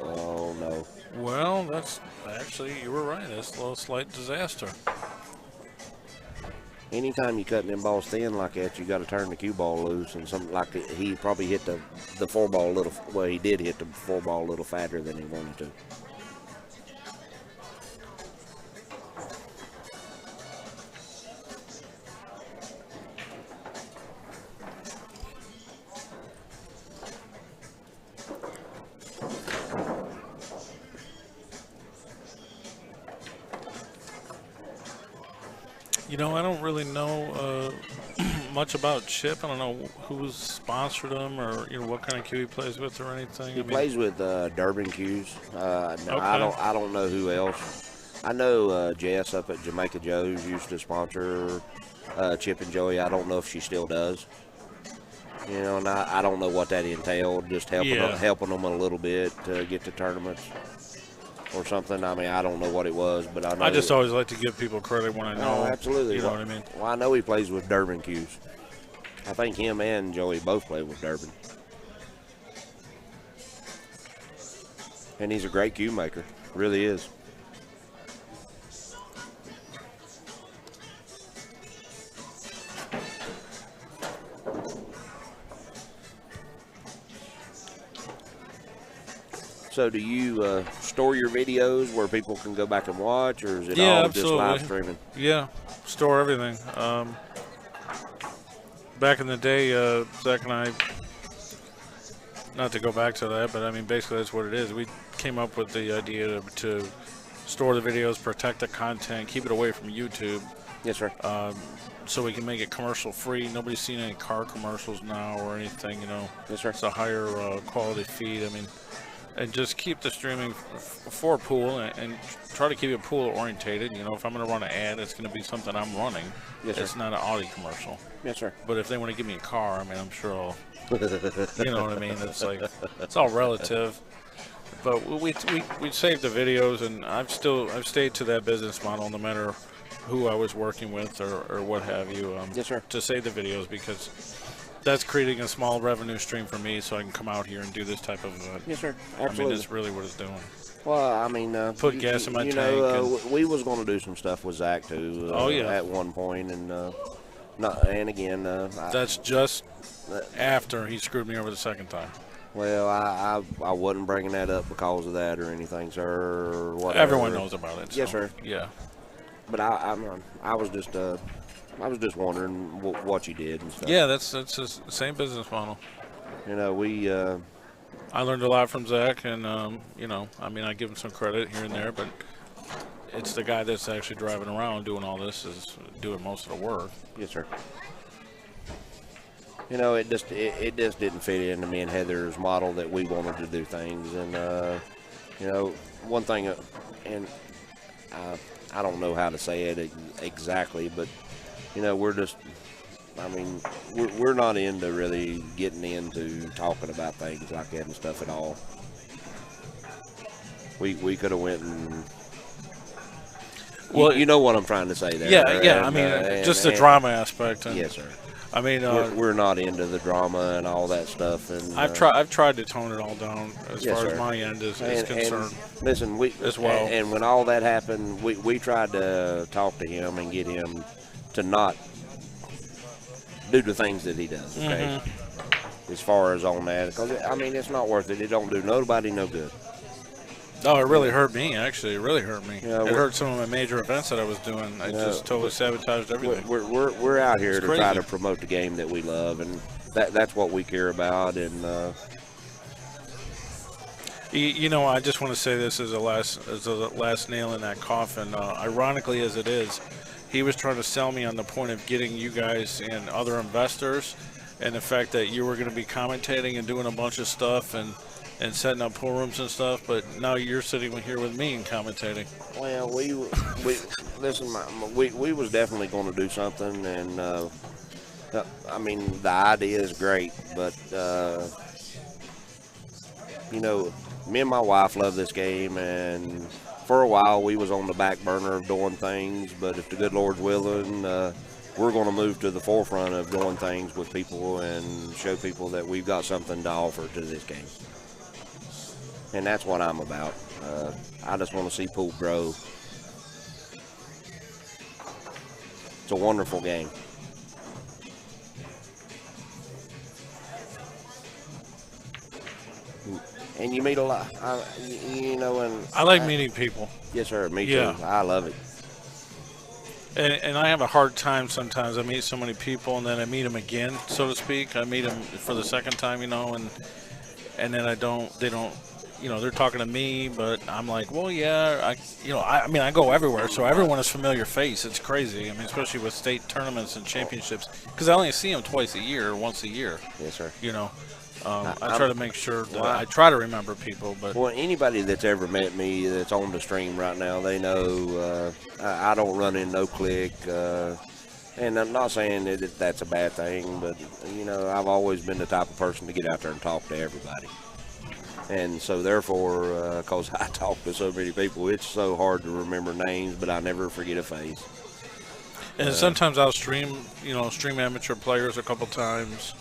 Oh, no. Well, that's actually, you were right. That's a little slight disaster. Anytime you cut them balls thin like that, you got to turn the cue ball loose. And something like he probably hit the 4-ball a little, well, he did hit the 4-ball a little fatter than he wanted to. I don't really know much about Chip. I don't know who's sponsored him or what kind of cue he plays with or anything. He plays with Durban cues. No, Okay. I don't know who else. I know Jess up at Jamaica Joe's used to sponsor Chip and Joey. I don't know if she still does. And I don't know what that entailed. Just helping them a little bit to get to tournaments or something. I mean, I don't know what it was, but I know. I just always like to give people credit when I know. Oh, absolutely. You know what I mean? Well, I know he plays with Durban cues. I think him and Joey both play with Durban. And he's a great cue maker. Really is. So do you store your videos where people can go back and watch, or is it all just live streaming? Yeah, store everything. Back in the day, Zach and I, not to go back to that, but I mean, basically that's what it is. We came up with the idea to store the videos, protect the content, keep it away from YouTube. Yes, sir. So we can make it commercial free. Nobody's seen any car commercials now or anything, Yes, sir. It's a higher quality feed. I mean, and just keep the streaming for pool and try to keep it pool orientated. If I'm going to run an ad, it's going to be something I'm running. Yes, sir. It's not an Audi commercial. Yes, sir. But if they want to give me a car, I mean, I'm sure I'll, you know what I mean? It's like, it's all relative. But we saved the videos, and I've stayed to that business model no matter who I was working with or what have you. Yes, sir. To save the videos, because that's creating a small revenue stream for me, so I can come out here and do this type of. Yes, sir. I Absolutely. mean, that's really what it's doing. Well, I mean, put gas in my tank. We was going to do some stuff with Zach too. At one point, and again. That's just after he screwed me over the second time. Well, I wasn't bringing that up because of that or anything, sir, or whatever. Everyone knows about it. So, yes, sir. Yeah. But I was just wondering what you did and stuff. Yeah, that's the same business model. We. I learned a lot from Zach, and I mean, I give him some credit here and there, but it's the guy that's actually driving around doing all this is doing most of the work. Yes, sir. It just didn't fit into me and Heather's model that we wanted to do things, and one thing, and I don't know how to say it exactly, but we're just. I mean, we're not into really getting into talking about things like that and stuff at all. We could have went and. Well, you know what I'm trying to say there. Yeah. I mean, just the drama aspect. And, yes, sir. I mean, we're not into the drama and all that stuff. And I've tried to tone it all down as yes, far sir. as my end is concerned. And listen, as well. And when all that happened, we tried to talk to him and get him to not do the things that he does. Okay. Mm-hmm. As far as on that, because I mean, it's not worth it. It don't do nobody no good. Oh, it really hurt me. Actually, it really hurt me. Yeah, it hurt some of my major events that I was doing. I just totally sabotaged everything. We're out here to crazy. try to promote the game that we love, and that's what we care about. And I just want to say this as a last nail in that coffin. Ironically as it is, he was trying to sell me on the point of getting you guys and other investors, and the fact that you were going to be commentating and doing a bunch of stuff and setting up pool rooms and stuff. But now you're sitting here with me and commentating. Well, we listen. We was definitely going to do something, and I mean the idea is great, but you know, me and my wife love this game, and for a while we was on the back burner of doing things. But if the good Lord's willing, we're going to move to the forefront of doing things with people and show people that we've got something to offer to this game. And that's what I'm about. I just want to see pool grow. It's a wonderful game. And you meet a lot, you know, and I like meeting people. Yes, sir. Me Yeah. too. I love it. And I have a hard time sometimes. I meet so many people, and then I meet them again, so to speak. I meet them for the second time, you know, and then they don't, you know, they're talking to me, but I'm like, well, yeah, I mean, I go everywhere, so everyone is familiar face. It's crazy. I mean, especially with state tournaments and championships, because I only see them twice a year, once a year. Yes, sir. You know, I try to make sure that Well, I try to remember people, but Well, anybody that's ever met me that's on the stream right now, they know I don't run in no clique. And I'm not saying that that's a bad thing, but, you know, I've always been the type of person to get out there and talk to everybody. And so, therefore, because I talk to so many people, it's so hard to remember names, but I never forget a face. and sometimes I'll stream amateur players a couple times.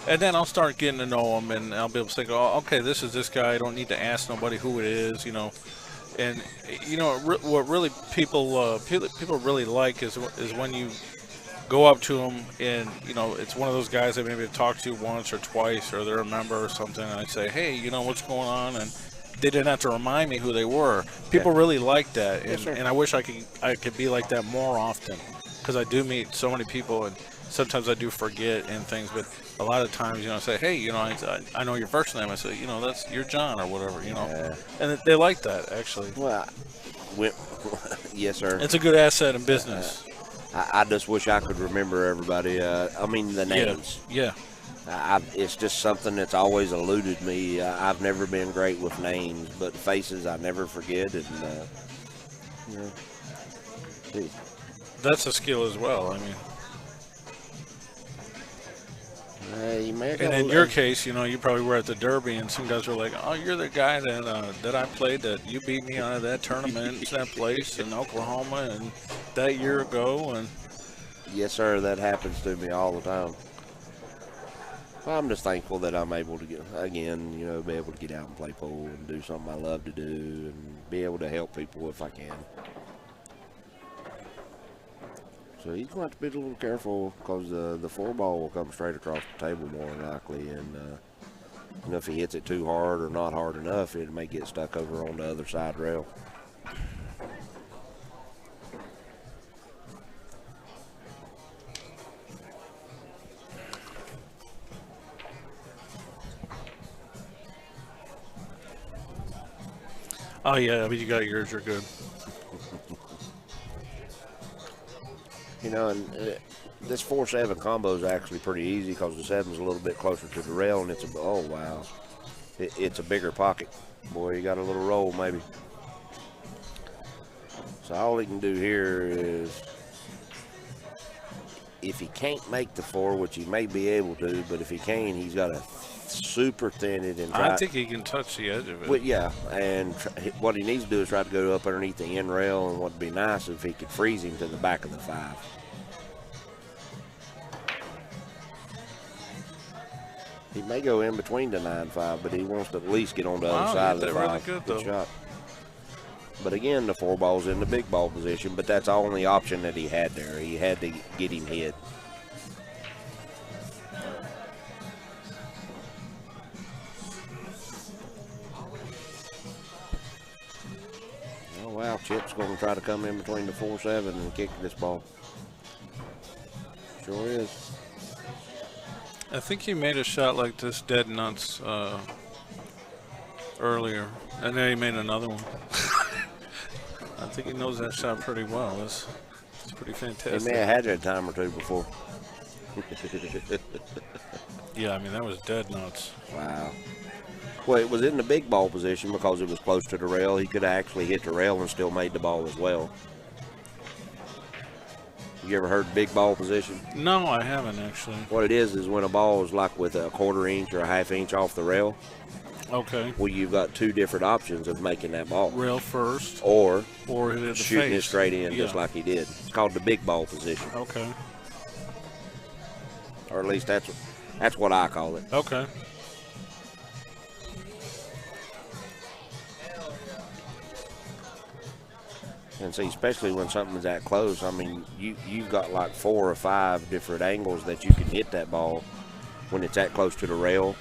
And then I'll start getting to know them, and I'll be able to think, oh, okay, this is this guy. I don't need to ask nobody who it is, you know. And, you know, what really people really like is when you go up to them and, you know, it's one of those guys that maybe I've talked to once or twice, or they're a member or something, and I say, hey, you know, what's going on? And they didn't have to remind me who they were. People really like that, and, Yes, sir. and I wish I could be like that more often, because I do meet so many people, and sometimes I do forget and things, but a lot of times, you know, I say, hey, you know, I know your first name. I say, you know, you're John or whatever, you know. Yeah. And they like that, actually. Well, yes, sir. It's a good asset in business. I just wish I could remember everybody. I mean, the names. Yeah. It's just something that's always eluded me. I've never been great with names, but faces I never forget. And, you know, That's a skill as well, I mean. you may And in your case, you know, you probably were at the Derby, and some guys were like, oh, you're the guy that I played, that you beat me out of that tournament, that place in Oklahoma, and that year ago. And Yes, sir. That happens to me all the time. Well, I'm just thankful that I'm able to be able to get out and play pool and do something I love to do and be able to help people if I can. So you're going to have to be a little careful, because the 4-ball will come straight across the table more than likely, and you know, if he hits it too hard or not hard enough, it may get stuck over on the other side rail. oh yeah, but you got yours. You're good. You know, and this 4-7 combo is actually pretty easy, because the 7's a little bit closer to the rail, and oh wow, it's a bigger pocket. Boy, you got a little roll maybe. So all he can do here is, if he can't make the 4, which he may be able to, but if he can, he's got to super thin it and try. I think he can touch the edge of it. Well, yeah, and what he needs to do is try to go up underneath the end rail, and what would be nice if he could freeze him to the back of the 5. He may go in between the 9-5, but he wants to at least get on the other side of the 5. Really good, though. Shot. But again, the 4-ball's in the big ball position, but that's the only option that he had there. He had to get him hit. Oh, wow, Chip's going to try to come in between the 4-7 and kick this ball. Sure is. I think he made a shot like this dead nuts earlier, and then he made another one. I think he knows that shot pretty well. It's pretty He fantastic. may have had it a time or two before. Yeah, I mean, that was dead nuts. Wow. Well, it was in the big ball position because it was close to the rail. He could have actually hit the rail and still made the ball as well. You ever heard big ball position? No, I haven't actually. What it is when a ball is like with a 1/4 inch or a 1/2 inch off the rail. Okay. Well, you've got two different options of making that ball. Rail first, Or or hit it in the shooting it face. straight in Yeah. just like he did. It's called the big ball position. Okay. Or at least that's what I call it. Okay. And see, especially when something's that close, I mean, you've got like 4 or 5 different angles that you can hit that ball when it's that close to the rail.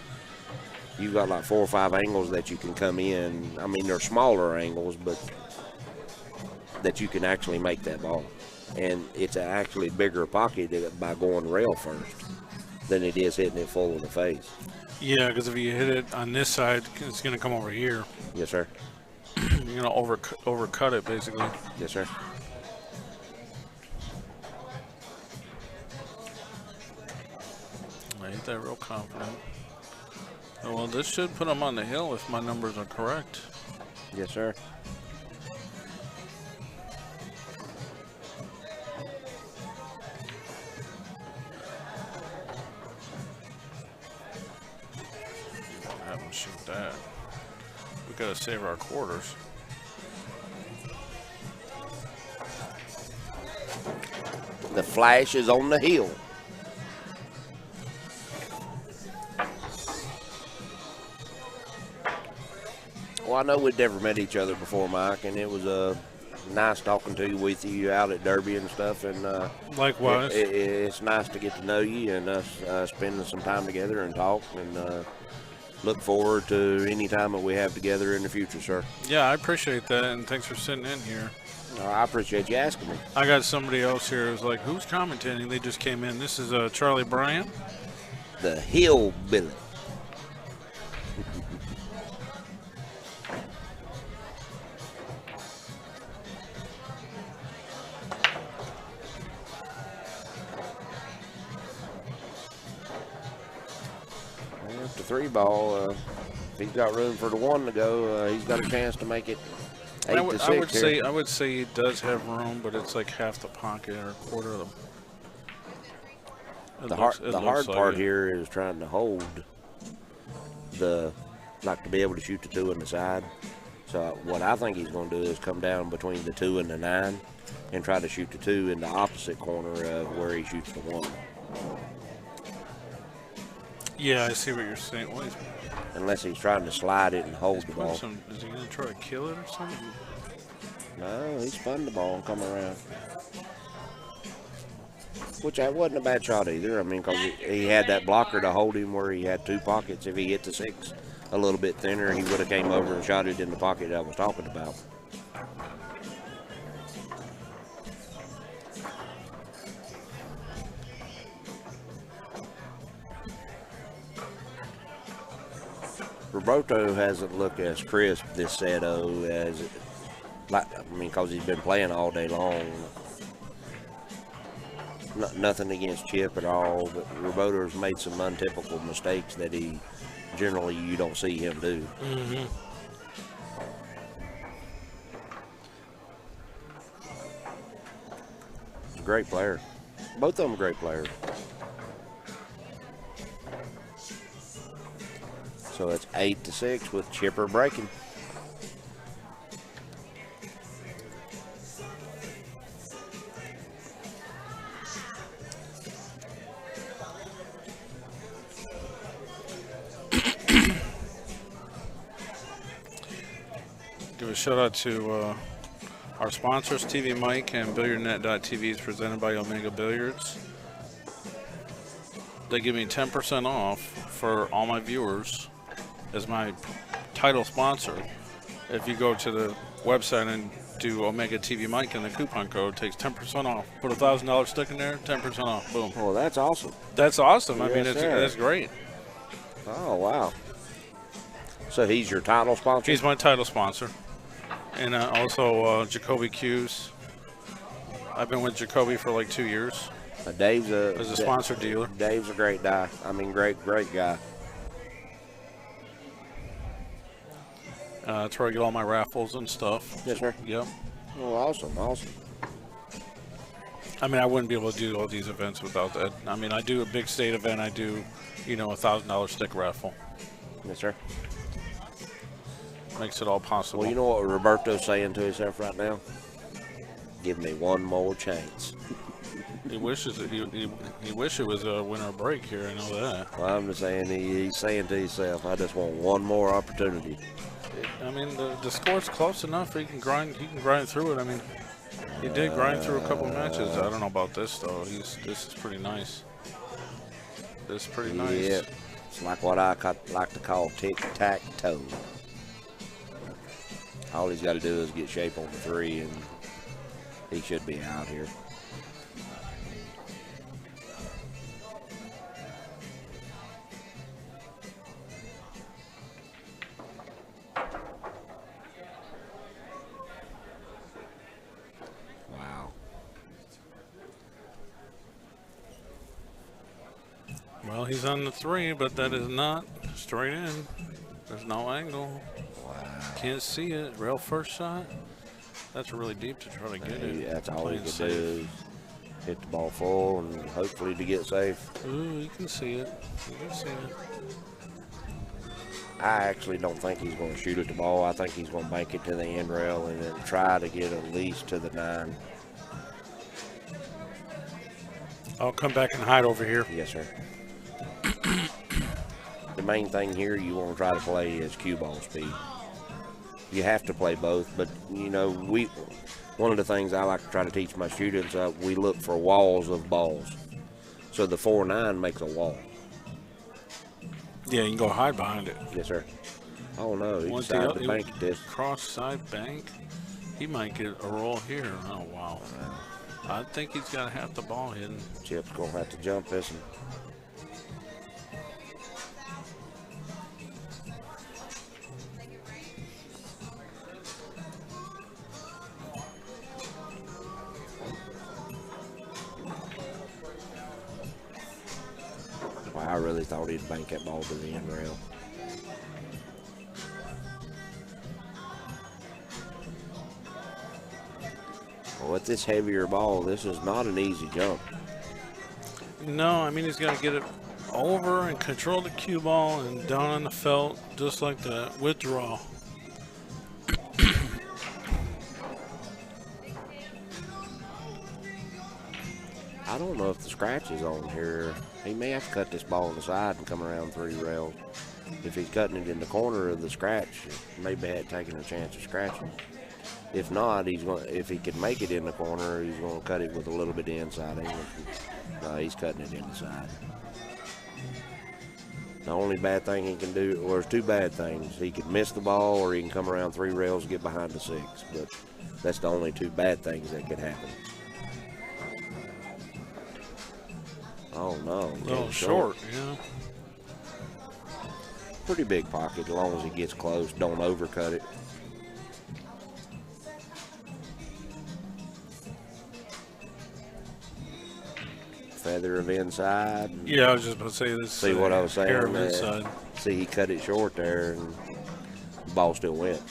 You've got like 4 or 5 angles that you can come in. I mean, they're smaller angles, but that you can actually make that ball. And it's actually bigger pocket by going rail first than it is hitting it full in the face. Yeah, because if you hit it on this side, it's going to come over here. Yes, sir. You're going to overcut it, basically. Yes, sir. I ain't that real confident. Oh, well, this should put him on the hill if my numbers are correct. Yes, sir. Have him shoot that. We got to save our quarters. The flash is on the hill. Well, I know we'd never met each other before, Mike, and it was nice talking to you with you out at Derby and stuff. And Likewise. it's nice to get to know you and us spending some time together and talk. And look forward to any time that we have together in the future, sir. Yeah, I appreciate that, and thanks for sitting in here. I appreciate you asking me. I got somebody else here who's like, who's commentating? They just came in. This is Charlie Bryant. The Hillbilly. After 3 ball, if he's got room for the 1 to go, he's got a chance to make it 8 to 6 here. I would say he does have room, but it's like half the pocket or a quarter of the. The hard part here is trying to hold to be able to shoot the 2 in the side. So what I think he's going to do is come down between the 2 and the 9 and try to shoot the 2 in the opposite corner of where he shoots the 1. Yeah, I see what you're saying. Well, Unless he's trying to slide it and hold the ball. is he going to try to kill it or something? No, he spun the ball and come around. Which that wasn't a bad shot either. I mean, because he had that blocker to hold him where he had 2 pockets. If he hit the 6 a little bit thinner, he would have came over and shot it in the pocket I was talking about. Roberto hasn't looked as crisp this set as, because he's been playing all day long. Nothing against Chip at all, but Roberto's made some untypical mistakes that you don't see him do. Mm-hmm. He's a great player. Both of them great players. So it's 8 to 6 with Chipper breaking. Give a shout out to our sponsors, TV Mike and BilliardNet.tv is presented by Omega Billiards. They give me 10% off for all my viewers as my title sponsor. If you go to the website and do Omega TV Mike and the coupon code takes 10% off. Put a $1,000 stick in there, 10% off. Boom. Well, that's awesome. That's awesome. I mean, Yes, it's sir. great. Oh, wow. So he's your title sponsor? He's my title sponsor. And also Jacoby Q's I've been with Jacoby for like 2 years Dave's as a sponsor dealer. Dave's a great guy. I mean, great guy. That's where I get all my raffles and stuff. Yes, sir. Yep. Oh, awesome. I mean, I wouldn't be able to do all these events without that. I mean, I do a big state event. I do, you know, $1,000 stick raffle. Yes, sir. Makes it all possible. Well, you know what Roberto's saying to himself right now? Give me one more chance. He wishes that he wish it was a winter break here. I know that. Well, I'm just saying he's saying to himself, I just want one more opportunity. I mean, the score's close enough. He can grind through it. I mean, he did grind through a couple matches. I don't know about this though. This is pretty nice. This is pretty nice. Yeah, it's like what I like to call tic-tac-toe. All he's got to do is get shape on the 3, and he should be out here. Wow. Well, he's on the 3, but that is not straight in. There's no angle. Wow. Can't see it. Rail first shot. That's really deep to try to get it. That's all he Playing can safe. do is hit the ball full and hopefully to get safe. Ooh, you can see it. You can see it. I actually don't think he's going to shoot at the ball. I think he's going to bank it to the end rail and then try to get at least to the 9. I'll come back and hide over here. Yes, sir. The main thing here you want to try to play is cue ball speed. You have to play both, but you know, one of the things I like to try to teach my students, we look for walls of balls. So the 4-9 makes a wall. Yeah, you can go hide behind it. Yes, sir. Oh no, he Once decided the- to bank at this. Cross side bank. He might get a roll here. Oh, wow. I think he's got half the ball hidden. Chip's going to have to jump this one. Wow, I really thought he'd bank that ball to the end rail. Well, with this heavier ball, this is not an easy jump. No, I mean, he's got to get it over and control the cue ball and down on the felt, just like that. Withdraw. I don't know if the scratch is on here. He may have to cut this ball on the side and come around 3 rails. If he's cutting it in the corner of the scratch, maybe had taken a chance of scratching. If not, if he can make it in the corner, he's going to cut it with a little bit of inside angle. No, he's cutting it in the side. The only bad thing he can do, or there's 2 bad things. He can miss the ball, or he can come around 3 rails and get behind the 6. But that's the only 2 bad things that could happen. Oh no, A little short, yeah. Pretty big pocket, as long as he gets close. Don't overcut it. Feather of inside. Yeah, I was just about to say this. See what I was saying? Hair of inside. See, he cut it short there, and the ball still went.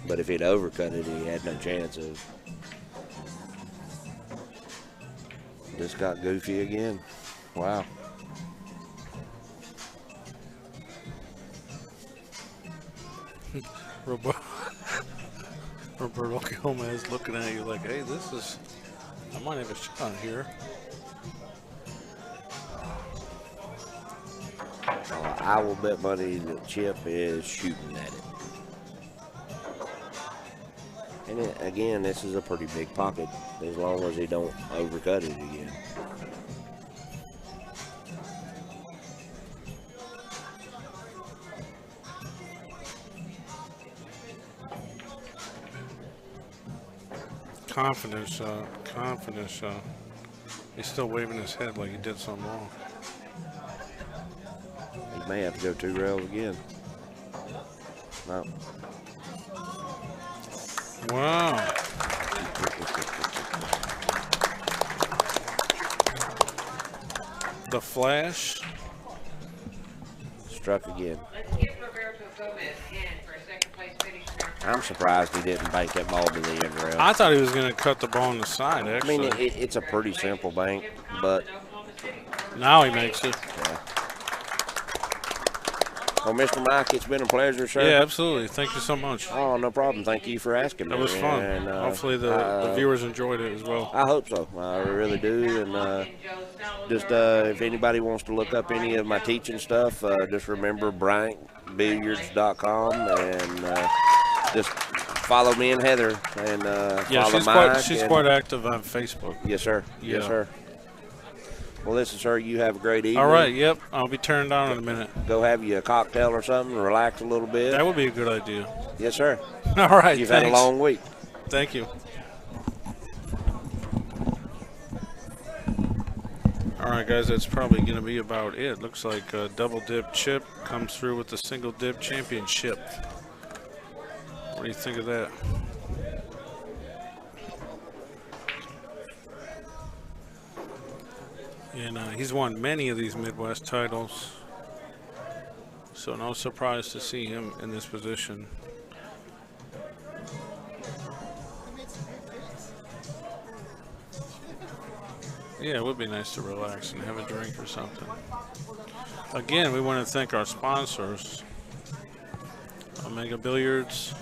But if he'd overcut it, he had no chance of. Just got goofy again. Wow. Roberto Gomez looking at you like, hey, I might have a shot here. I will bet money that Chip is shooting at it. And again, this is a pretty big pocket, as long as he don't overcut it again. Confidence shot. He's still waving his head like he did something wrong. He may have to go 2 rails again. No. Wow. the flash. Struck again. Let's get Roberto Gomez in for a second place finish in our I'm tournament. surprised he didn't bank that ball to the end rail. I thought he was going to cut the ball on the side, I mean, actually. it's a pretty simple bank, but Now he makes it. yeah. Well, Mr. Mike, it's been a pleasure, sir. Yeah, absolutely. Thank you so much. Oh, no problem. Thank you for asking me. That was fun. And, Hopefully the viewers enjoyed it as well. I hope so. I really do. And just if anybody wants to look up any of my teaching stuff, just remember BryantBilliards.com and just follow me and Heather and Yeah, follow Mike. she's and- quite active on Facebook. Yes, sir. Yes, Yeah. sir. Well, listen, sir, you have a great evening. All right, yep. I'll be turned on in a minute. Go have you a cocktail or something, relax a little bit. That would be a good idea. Yes, sir. All right, You've thanks. had a long week. Thank you. All right, guys, that's probably going to be about it. Looks like a double dip chip comes through with the single dip championship. What do you think of that? And he's won many of these Midwest titles, so no surprise to see him in this position. Yeah, it would be nice to relax and have a drink or something. Again, we want to thank our sponsors, Omega Billiards,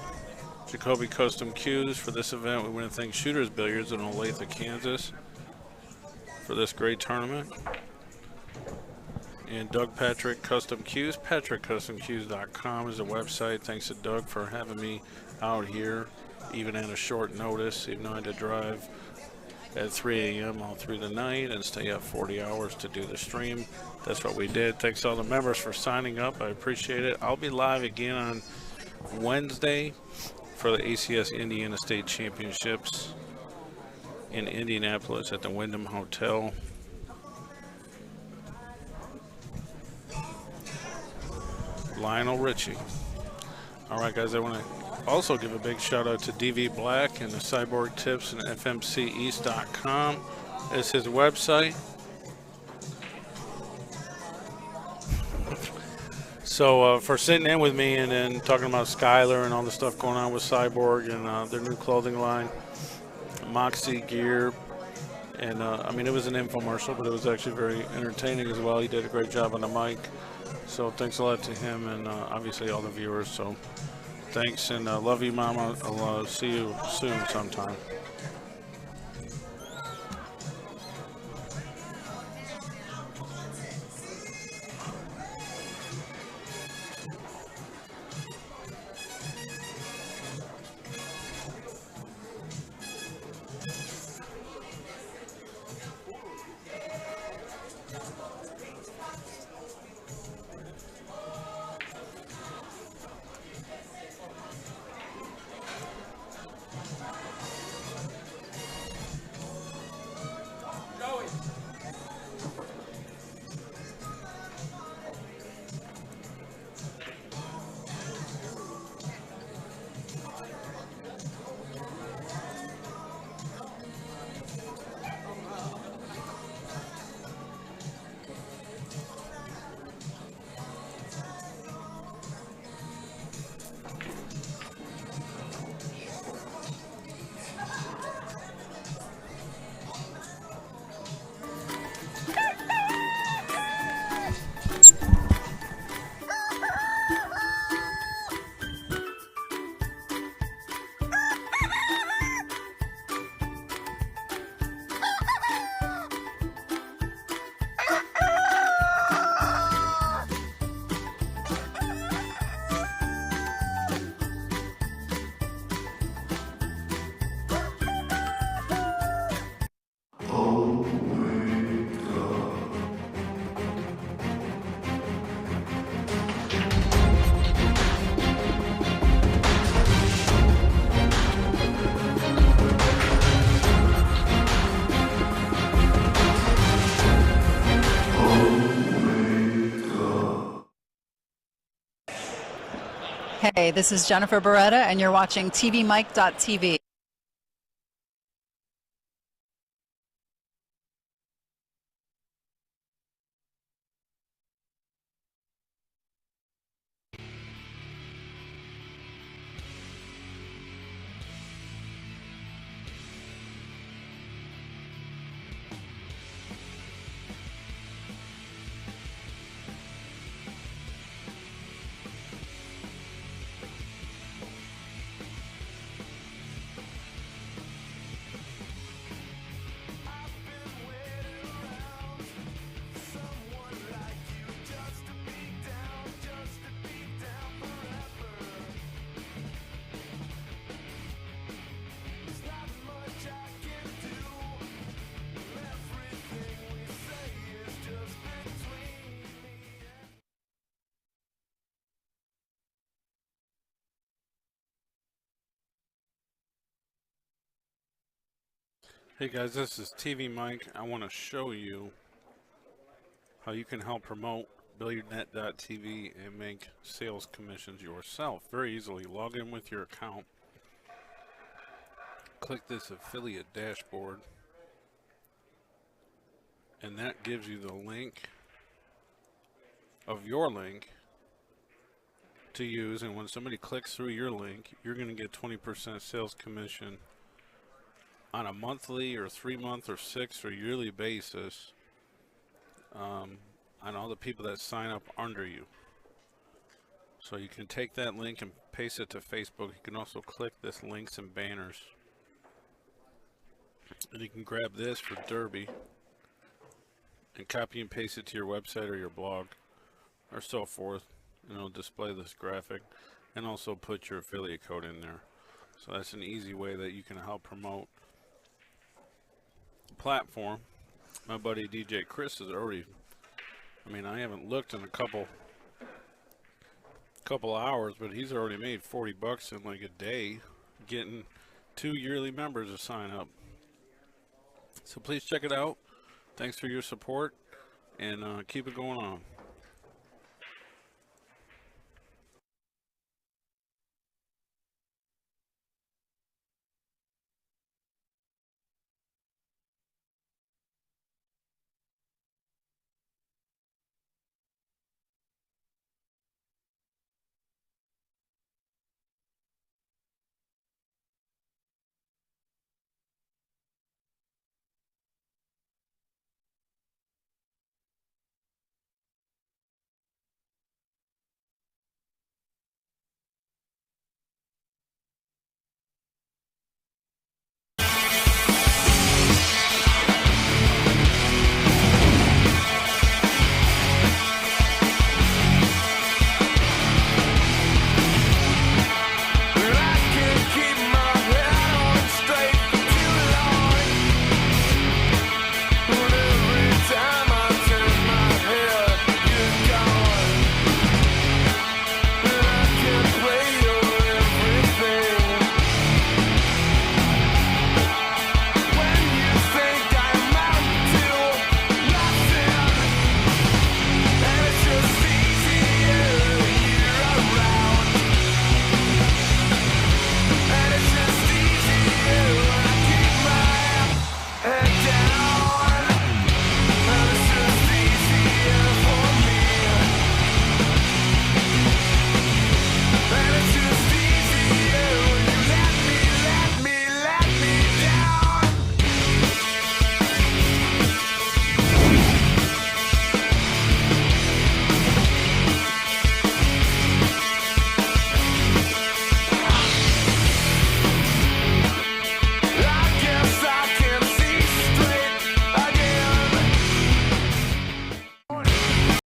Jacoby Custom Cues for this event. We want to thank Shooters Billiards in Olathe, Kansas for this great tournament. And Doug Patrick Custom Cues, PatrickCustomCues.com is the website. Thanks to Doug for having me out here, even at a short notice, even though I had to drive at 3 a.m. all through the night and stay up 40 hours to do the stream. That's what we did. Thanks to all the members for signing up. I appreciate it. I'll be live again on Wednesday for the ACS Indiana State Championships in Indianapolis at the Wyndham Hotel. Lionel Richie. All right, guys, I want to also give a big shout out to DV Black and the Cyborg Tips and FMCEast.com is his website. So for sitting in with me and then talking about Skylar and all the stuff going on with Cyborg and their new clothing line, Moxie gear, and I mean, it was an infomercial, but it was actually very entertaining as well. He did a great job on the mic. So thanks a lot to him and obviously all the viewers. So thanks and love you, Mama. I'll see you soon sometime. Hey, this is Jennifer Beretta, and you're watching TVMike.tv. Hey guys, this is TV Mike. I want to show you how you can help promote BilliardNet.tv and make sales commissions yourself very easily. Log in with your account. Click this affiliate dashboard, and that gives you the link of your link to use. And when somebody clicks through your link, you're going to get 20% sales commission on a monthly or 3-month or 6 or yearly basis on all the people that sign up under you. So you can take that link and paste it to Facebook. You can also click this links and banners, and you can grab this for Derby and copy and paste it to your website or your blog or so forth, and it'll display this graphic, and also put your affiliate code in there. So that's an easy way that you can help promote the platform. My buddy DJ Chris is already, I haven't looked in a couple hours, but he's already made $40 in like a day getting 2 yearly members to sign up. So please check it out. Thanks for your support, and keep it going on.